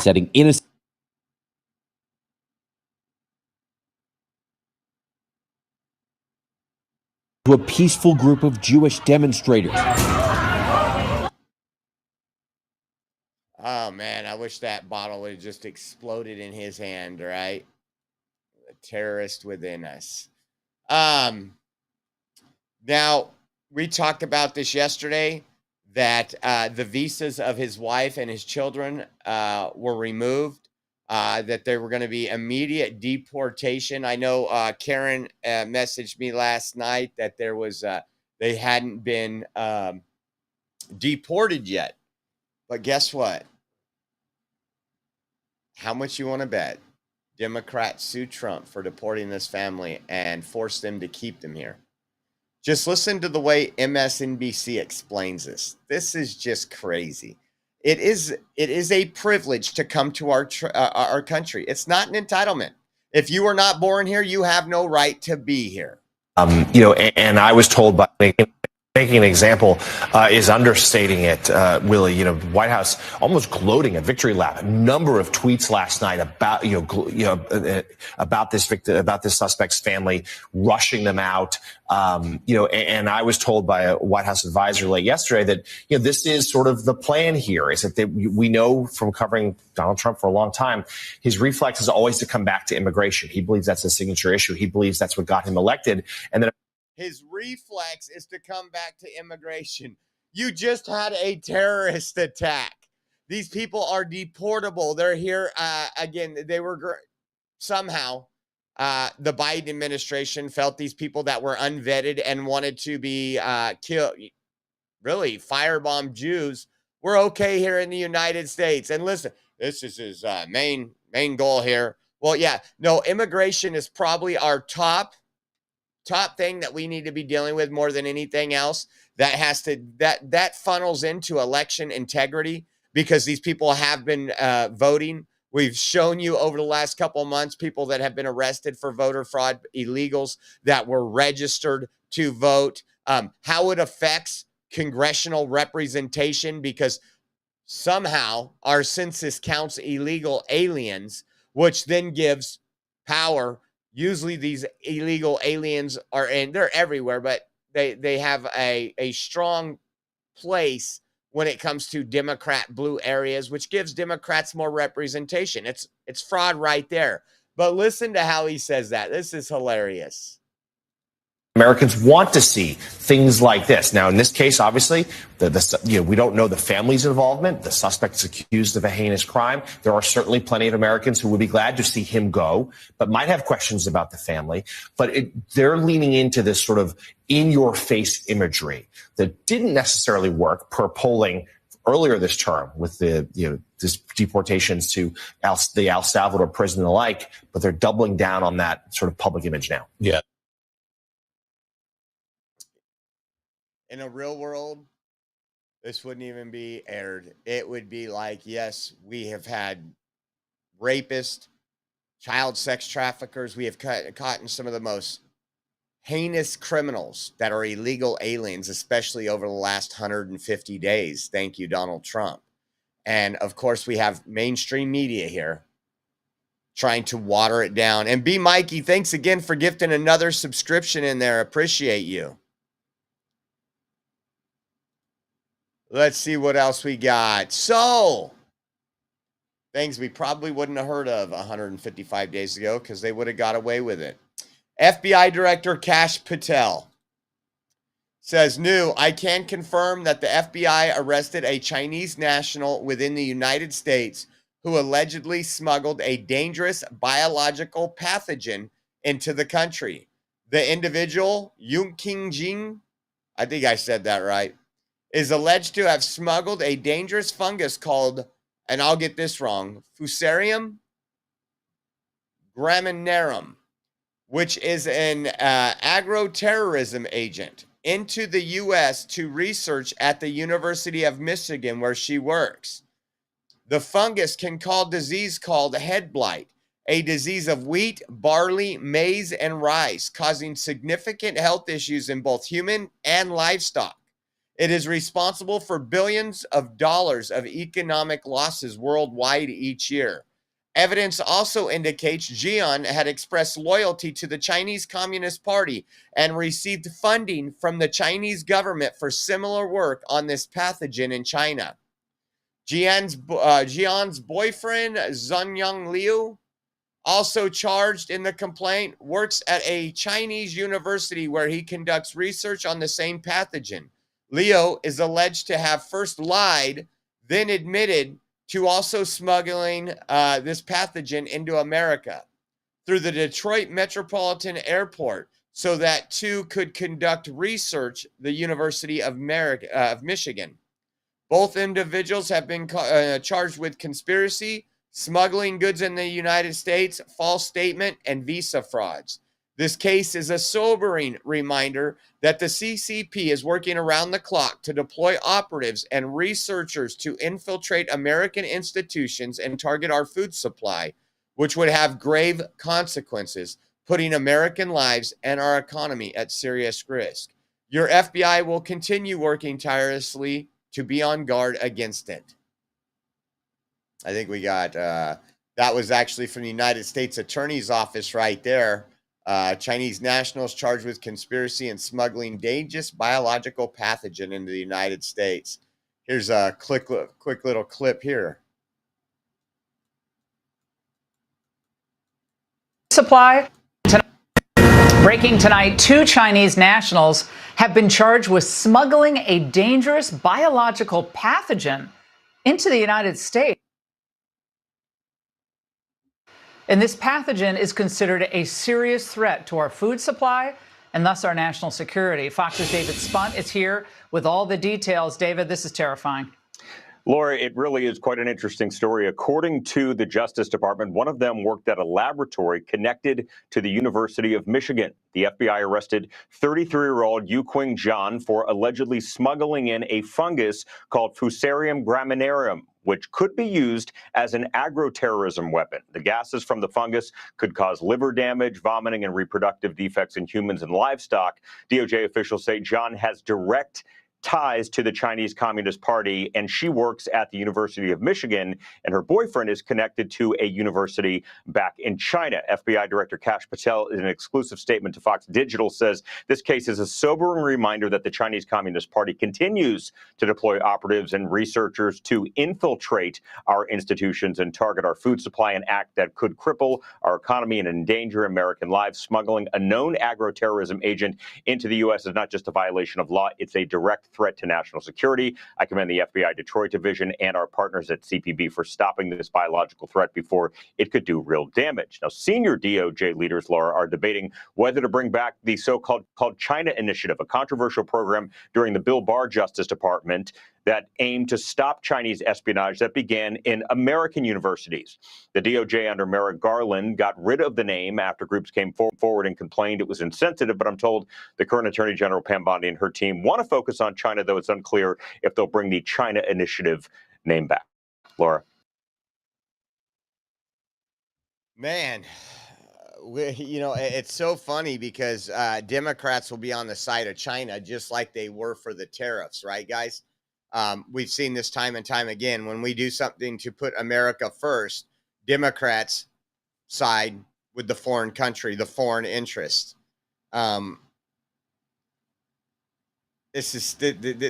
setting innocent. To a peaceful group of Jewish demonstrators. Oh man, I wish that bottle would have just exploded in his hand, right? The terrorist within us. Now, we talked about this yesterday, that the visas of his wife and his children were removed, that there were going to be immediate deportation. I know Karen messaged me last night that there was they hadn't been deported yet. But guess what? How much you want to bet Democrats sue Trump for deporting this family and force them to keep them here? Just listen to the way MSNBC explains this. This is just crazy. It is a privilege to come to our country. It's not an entitlement. If you were not born here, you have no right to be here. And I was told by making an example is understating it, Willie. White House almost gloating at Victory Lap. A number of tweets last night about about this suspect's family, rushing them out. And I was told by a White House advisor late yesterday that this is sort of the plan here. Is that we know from covering Donald Trump for a long time, his reflex is always to come back to immigration. He believes that's a signature issue. He believes that's what got him elected, and that. His reflex is to come back to immigration. You just had a terrorist attack. These people are deportable. They're here again. They were somehow the Biden administration felt these people that were unvetted and wanted to be killed, really firebomb Jews, were okay here in the United States. And listen, this is his main goal here. Well, yeah, no, immigration is probably our top thing that we need to be dealing with more than anything else. That funnels into election integrity, because these people have been voting. We've shown you over the last couple of months people that have been arrested for voter fraud, illegals that were registered to vote, how it affects congressional representation, because somehow our census counts illegal aliens, which then gives power. Usually these illegal aliens they're everywhere, but they have a strong place when it comes to Democrat blue areas, which gives Democrats more representation. It's fraud right there. But listen to how he says that. This is hilarious. Americans want to see things like this. Now, in this case, obviously, we don't know the family's involvement. The suspect's accused of a heinous crime. There are certainly plenty of Americans who would be glad to see him go, but might have questions about the family. But they're leaning into this sort of in-your-face imagery that didn't necessarily work per polling earlier this term with this deportations to the El Salvador prison and the like. But they're doubling down on that sort of public image now. Yeah. In a real world, this wouldn't even be aired. It would be like, yes, we have had rapists, child sex traffickers. We have caught in some of the most heinous criminals that are illegal aliens, especially over the last 150 days. Thank you, Donald Trump. And of course, we have mainstream media here trying to water it down. And B. Mikey, thanks again for gifting another subscription in there. Appreciate you. Let's see what else we got. So, things we probably wouldn't have heard of 155 days ago because they would have got away with it. FBI Director Kash Patel says, I can confirm that the FBI arrested a Chinese national within the United States who allegedly smuggled a dangerous biological pathogen into the country. The individual, Yung King Jing, I think I said that right, is alleged to have smuggled a dangerous fungus called, and I'll get this wrong, Fusarium graminearum, which is an agroterrorism agent, into the U.S. to research at the University of Michigan, where she works. The fungus can cause disease called head blight, a disease of wheat, barley, maize, and rice, causing significant health issues in both human and livestock. It is responsible for billions of dollars of economic losses worldwide each year. Evidence also indicates Jian had expressed loyalty to the Chinese Communist Party and received funding from the Chinese government for similar work on this pathogen in China. Jian's boyfriend, Zunyang Liu, also charged in the complaint, works at a Chinese university where he conducts research on the same pathogen. Leo is alleged to have first lied, then admitted to also smuggling this pathogen into America through the Detroit Metropolitan Airport so that two could conduct research at the University of Michigan. Both individuals have been charged with conspiracy, smuggling goods in the United States, false statement, and visa frauds. This case is a sobering reminder that the CCP is working around the clock to deploy operatives and researchers to infiltrate American institutions and target our food supply, which would have grave consequences, putting American lives and our economy at serious risk. Your FBI will continue working tirelessly to be on guard against it. I think we got, that was actually from the United States Attorney's Office right there. Chinese nationals charged with conspiracy and smuggling dangerous biological pathogen into the United States. Here's a quick little clip here. Supply. Breaking tonight, 2 Chinese nationals have been charged with smuggling a dangerous biological pathogen into the United States. And this pathogen is considered a serious threat to our food supply and thus our national security. Fox's David Spunt is here with all the details. David, this is terrifying. Laura, it really is quite an interesting story. According to the Justice Department, one of them worked at a laboratory connected to the University of Michigan. The FBI arrested 33-year-old Yuqing Zhan for allegedly smuggling in a fungus called Fusarium graminearum, which could be used as an agroterrorism weapon. The gases from the fungus could cause liver damage, vomiting, and reproductive defects in humans and livestock. DOJ officials say Zhan has direct ties to the Chinese Communist Party, and she works at the University of Michigan, and her boyfriend is connected to a university back in China. FBI Director Kash Patel, in an exclusive statement to Fox Digital, says this case is a sobering reminder that the Chinese Communist Party continues to deploy operatives and researchers to infiltrate our institutions and target our food supply, an act that could cripple our economy and endanger American lives. Smuggling a known agroterrorism agent into the U.S. is not just a violation of law, it's a direct threat to national security. I commend the FBI Detroit Division and our partners at CPB for stopping this biological threat before it could do real damage. Now, senior DOJ leaders, Laura, are debating whether to bring back the so-called China Initiative, a controversial program during the Bill Barr Justice Department that aimed to stop Chinese espionage that began in American universities. The DOJ under Merrick Garland got rid of the name after groups came forward and complained it was insensitive, but I'm told the current Attorney General Pam Bondi and her team want to focus on China, though it's unclear if they'll bring the China Initiative name back. Laura. Man, it's so funny because Democrats will be on the side of China just like they were for the tariffs, right, guys? We've seen this time and time again. When we do something to put America first, Democrats side with the foreign country, the foreign interest. This is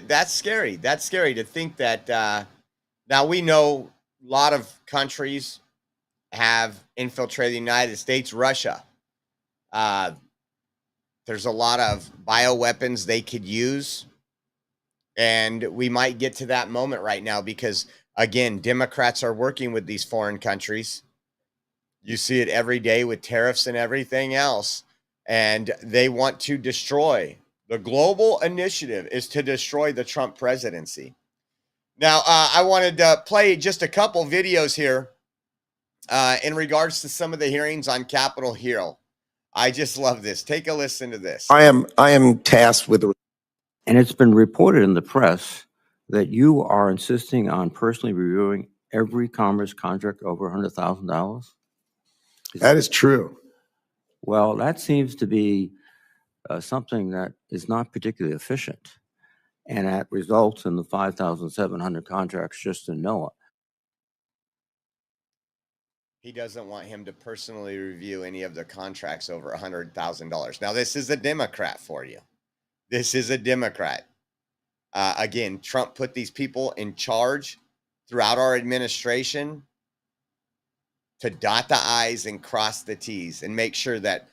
that's scary. That's scary to think that now we know a lot of countries have infiltrated the United States, Russia. There's a lot of bioweapons they could use. And we might get to that moment right now because, again, Democrats are working with these foreign countries. You see it every day with tariffs and everything else. And they want to destroy The global initiative is to destroy the Trump presidency. Now, I wanted to play just a couple videos here in regards to some of the hearings on Capitol Hill. I just love this. Take a listen to this. I am tasked with, and it's been reported in the press that you are insisting on personally reviewing every commerce contract over $100,000. That is true. Well, that seems to be something that is not particularly efficient, and that results in the 5,700 contracts just in NOAA. He doesn't want him to personally review any of the contracts over $100,000. Now, this is a Democrat for you. This is a Democrat. Again, Trump put these people in charge throughout our administration to dot the I's and cross the T's and make sure that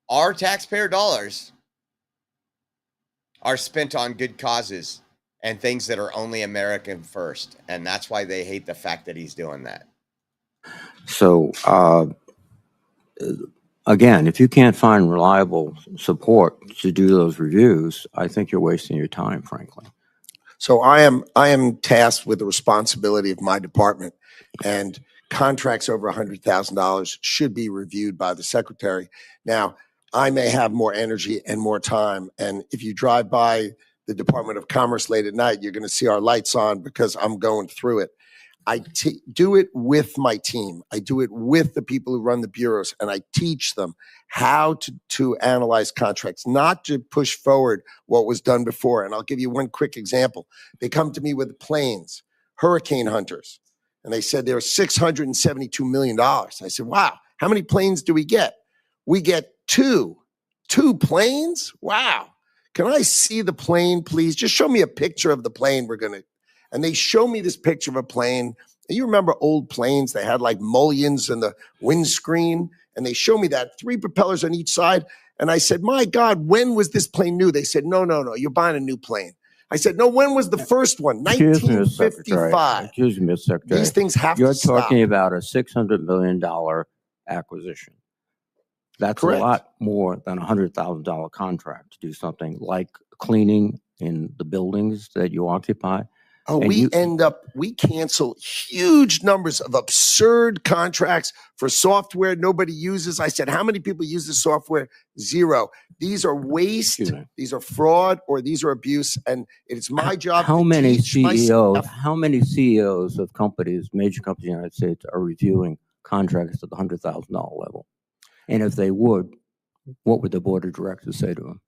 our taxpayer dollars are spent on good causes and things that are only American first. And that's why they hate the fact that he's doing that. So, again, if you can't find reliable support to do those reviews, I think you're wasting your time, frankly. So I am tasked with the responsibility of my department, and contracts over $100,000 should be reviewed by the secretary. Now, I may have more energy and more time, and if you drive by the Department of Commerce late at night, you're going to see our lights on because I'm going through it. I do it with my team. I do it with the people who run the bureaus, and I teach them how to analyze contracts, not to push forward what was done before. And I'll give you one quick example. They come to me with planes, hurricane hunters, and they said there were $672 million. I said, wow, how many planes do we get? We get two planes? Wow. Can I see the plane, please? Just show me a picture of the plane we're going to. And they show me this picture of a plane. And you remember old planes? They had like mullions in the windscreen. And they show me that, 3 propellers on each side. And I said, my God, when was this plane new? They said, no, you're buying a new plane. I said, no, when was the first one? 1955. Excuse me, Mr. Secretary. These things have to stop. You're talking about a $600 million acquisition. That's Correct. a lot more than a $100,000 contract to do something like cleaning in the buildings that you occupy. Oh, we cancel huge numbers of absurd contracts for software nobody uses. I said, how many people use this software? 0. These are waste, these are fraud, or these are abuse. And it's my job How to many teach CEOs, myself. how many CEOs of companies, major companies in the United States, are reviewing contracts at the $100,000 level? And if they would, what would the board of directors say to them?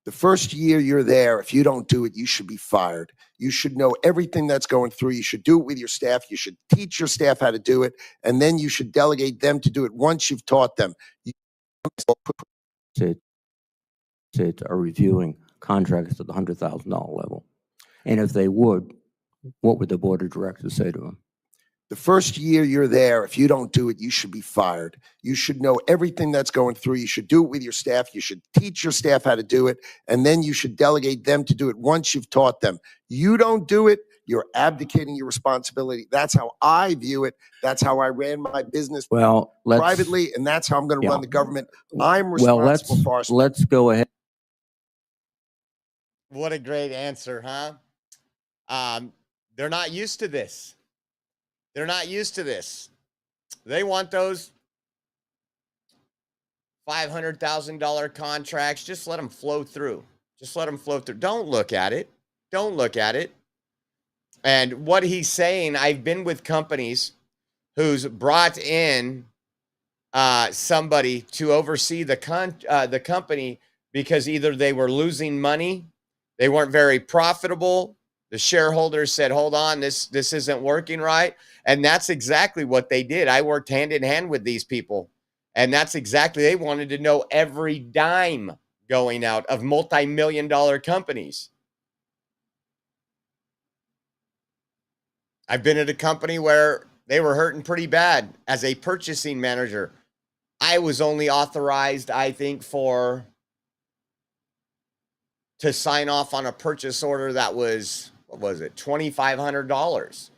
The first year you're there, if you don't do it, you should be fired. You should know everything that's going through. You should do it with your staff. You should teach your staff how to do it. And then you should delegate them to do it once you've taught them. Are reviewing contracts at the $100,000 level. And if they would, what would the board of directors say to them? The first year you're there, if you don't do it, you should be fired. You should know everything that's going through. You should do it with your staff. You should teach your staff how to do it. And then you should delegate them to do it once you've taught them. You don't do it, you're abdicating your responsibility. That's how I view it. That's how I ran my business privately, and that's how I'm going to run the government. I'm responsible for our let's go ahead. What a great answer, huh? They're not used to this. They're not used to this. They want those $500,000 contracts. Just let them flow through. Just let them flow through. Don't look at it. Don't look at it. And what he's saying, I've been with companies who's brought in somebody to oversee the company because either they were losing money, they weren't very profitable. The shareholders said, hold on, this isn't working right. And that's exactly what they did. I worked hand in hand with these people. And that's exactly, they wanted to know every dime going out of multi-million-dollar companies. I've been at a company where they were hurting pretty bad as a purchasing manager. I was only authorized, I think, to sign off on a purchase order that was, what was it, $2,500.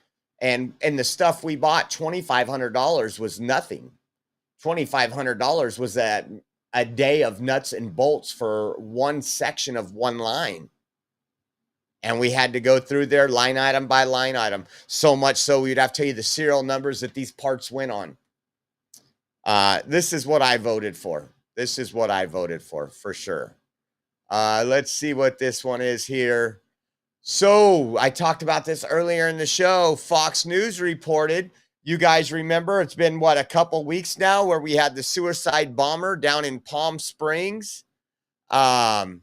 And the stuff we bought, $2,500 was nothing. $2,500 was that a day of nuts and bolts for one section of one line. And we had to go through there line item by line item. So much so we'd have to tell you the serial numbers that these parts went on. This is what I voted for. This is what I voted for sure. Let's see what this one is here. So I talked about this earlier in the show. Fox News reported, you guys remember, it's been what, a couple weeks now, where we had the suicide bomber down in Palm Springs. Bomb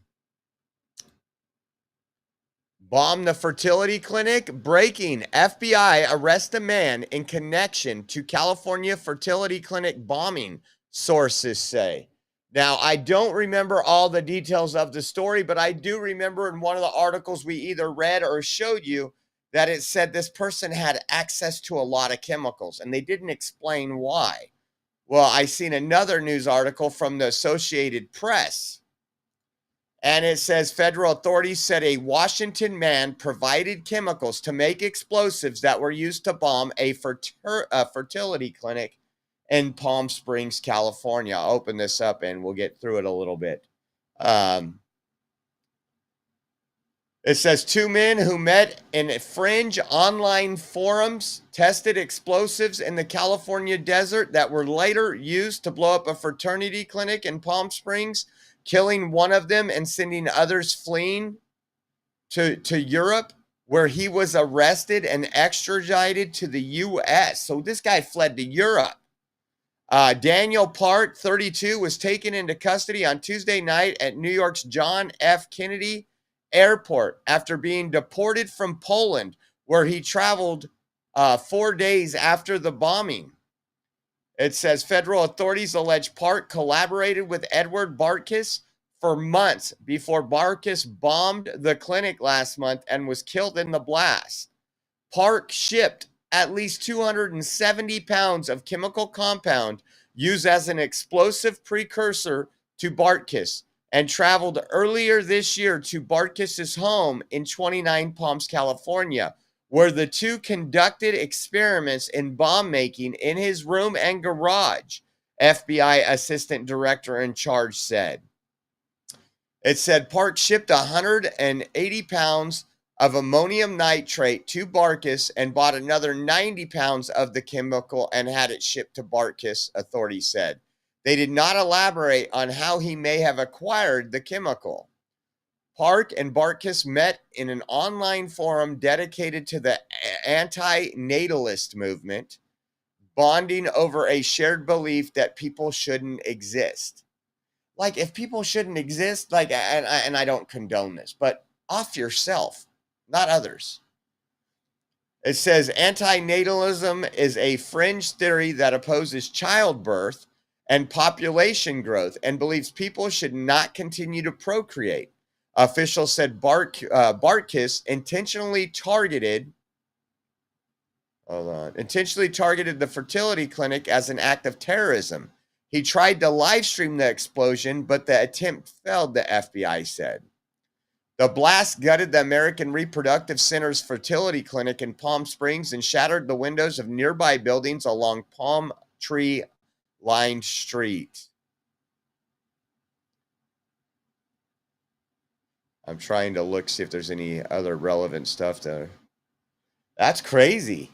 the fertility clinic. Breaking: FBI arrest a man in connection to California fertility clinic bombing, sources say. Now, I don't remember all the details of the story, but I do remember in one of the articles we either read or showed you that it said this person had access to a lot of chemicals, and they didn't explain why. Well, I seen another news article from the Associated Press, and it says federal authorities said a Washington man provided chemicals to make explosives that were used to bomb a fertility clinic in Palm Springs, California. I'll open this up and we'll get through it a little bit. It says 2 men who met in fringe online forums tested explosives in the California desert that were later used to blow up a fertility clinic in Palm Springs, killing one of them and sending others fleeing to Europe, where he was arrested and extradited to the U.S. So this guy fled to Europe. Daniel Park, 32, was taken into custody on Tuesday night at New York's John F. Kennedy Airport after being deported from Poland, where he traveled 4 days after the bombing. It says federal authorities allege Park collaborated with Edward Bartkus for months before Bartkus bombed the clinic last month and was killed in the blast. Park shipped at least 270 pounds of chemical compound used as an explosive precursor to Bartkus and traveled earlier this year to Bartkus's home in 29 Palms, California, where the two conducted experiments in bomb making in his room and garage, FBI assistant director in charge said. It said Park shipped 180 pounds of ammonium nitrate to Bartkus and bought another 90 pounds of the chemical and had it shipped to Bartkus, authorities said. They did not elaborate on how he may have acquired the chemical. Park and Bartkus met in an online forum dedicated to the anti-natalist movement, bonding over a shared belief that people shouldn't exist. Like, if people shouldn't exist, like, and I don't condone this, but off yourself, not others. It says anti-natalism is a fringe theory that opposes childbirth and population growth and believes people should not continue to procreate. Officials said Bartkus intentionally targeted the fertility clinic as an act of terrorism. He tried to live stream the explosion, but the attempt failed, the FBI said. The blast gutted the American Reproductive Center's fertility clinic in Palm Springs and shattered the windows of nearby buildings along Palm Tree-lined street. I'm trying to look, see if there's any other relevant stuff there. That's crazy.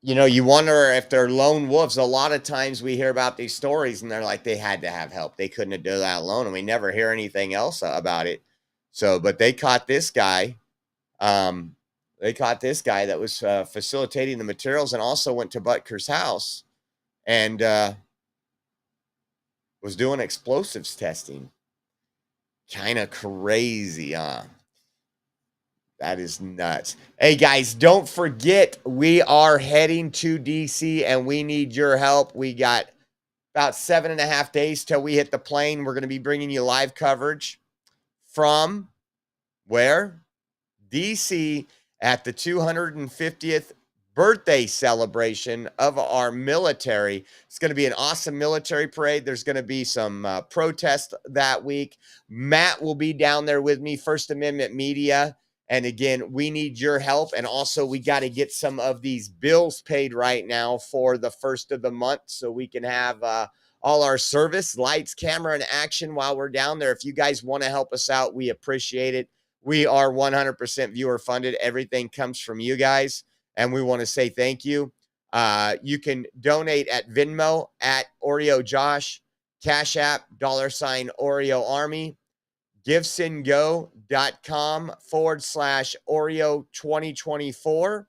You wonder if they're lone wolves. A lot of times we hear about these stories and they're like, they had to have help. They couldn't have done that alone. And we never hear anything else about it. So, but they caught this guy. They caught this guy that was facilitating the materials and also went to Butker's house and was doing explosives testing. Kind of crazy, huh? That is nuts. Hey, guys, don't forget, we are heading to D.C. and we need your help. We got about 7.5 days till we hit the plane. We're going to be bringing you live coverage from where? D.C. at the 250th birthday celebration of our military. It's going to be an awesome military parade. There's going to be some protest that week. Matt will be down there with me, First Amendment Media. And again, we need your help. And also, we got to get some of these bills paid right now for the first of the month so we can have all our service, lights, camera, and action while we're down there. If you guys want to help us out, we appreciate it. We are 100% viewer funded. Everything comes from you guys, and we want to say thank you. You can donate at Venmo at Oreo Josh, Cash App, $Oreo Army, givesendgo.com/Oreo 2024.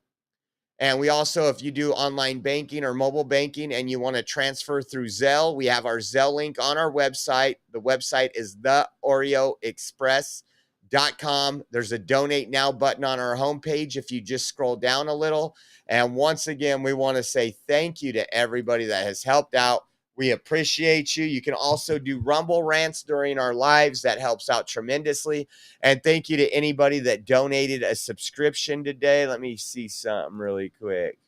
And we also, if you do online banking or mobile banking and you want to transfer through Zelle, we have our Zelle link on our website. The website is theoreoexpress.com. There's a donate now button on our homepage if you just scroll down a little. And once again, we want to say thank you to everybody that has helped out. We appreciate you. You can also do Rumble rants during our lives. That helps out tremendously. And thank you to anybody that donated a subscription today. Let me see something really quick.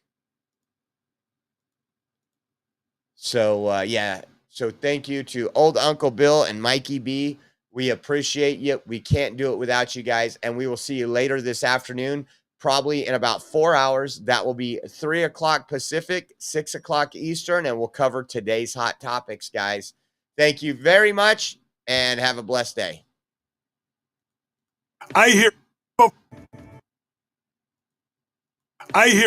So, yeah. So thank you to Old Uncle Bill and Mikey B. We appreciate you. We can't do it without you guys. And we will see you later this afternoon, probably in about 4 hours. That will be 3 o'clock Pacific, 6 o'clock Eastern, and we'll cover today's hot topics, guys. Thank you very much, and have a blessed day. I hear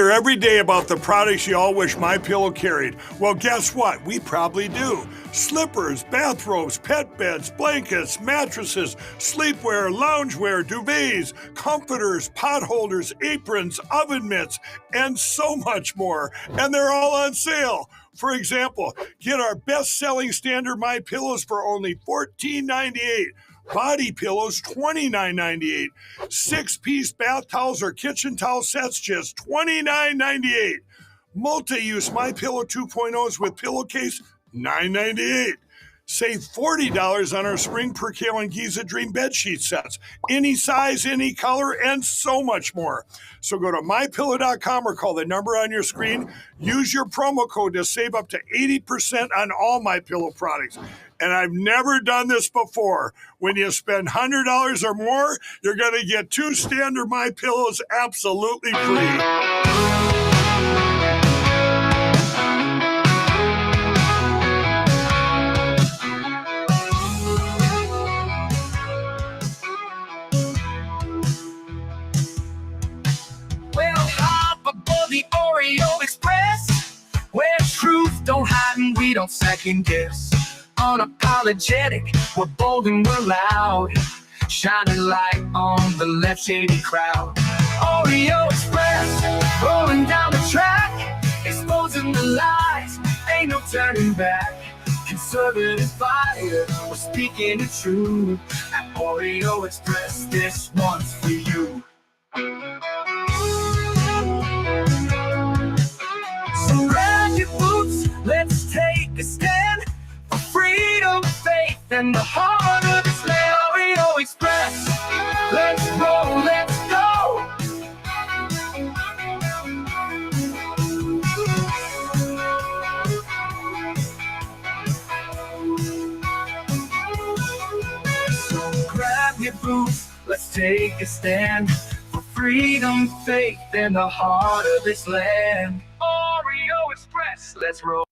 every day about the products you all wish MyPillow carried. Well, guess what? We probably do. Slippers, bathrobes, pet beds, blankets, mattresses, sleepwear, loungewear, duvets, comforters, pot holders, aprons, oven mitts, and so much more. And they're all on sale. For example, get our best-selling standard MyPillows for only $14.98. Body pillows, $29.98. 6-piece bath towels or kitchen towel sets, just $29.98. Multi-use MyPillow 2.0s with pillowcase, $9.98. Save $40 on our Spring Percale and Giza Dream bedsheet sets. Any size, any color, and so much more. So go to MyPillow.com or call the number on your screen. Use your promo code to save up to 80% on all MyPillow products. And I've never done this before. When you spend $100 or more, you're going to get 2 standard MyPillows absolutely free. The Oreo Express, where truth don't hide and we don't second guess. Unapologetic, we're bold and we're loud, shining light on the left shady crowd. Oreo Express, rolling down the track, exposing the lies, ain't no turning back. Conservative fire, we're speaking the truth. At Oreo Express, this one's for you. So grab your boots, let's take a stand for freedom, faith, and the heart of this land. Oreo Express, let's roll, let's go. So grab your boots, let's take a stand for freedom, faith, and the heart of this land. Oreo Express, let's roll.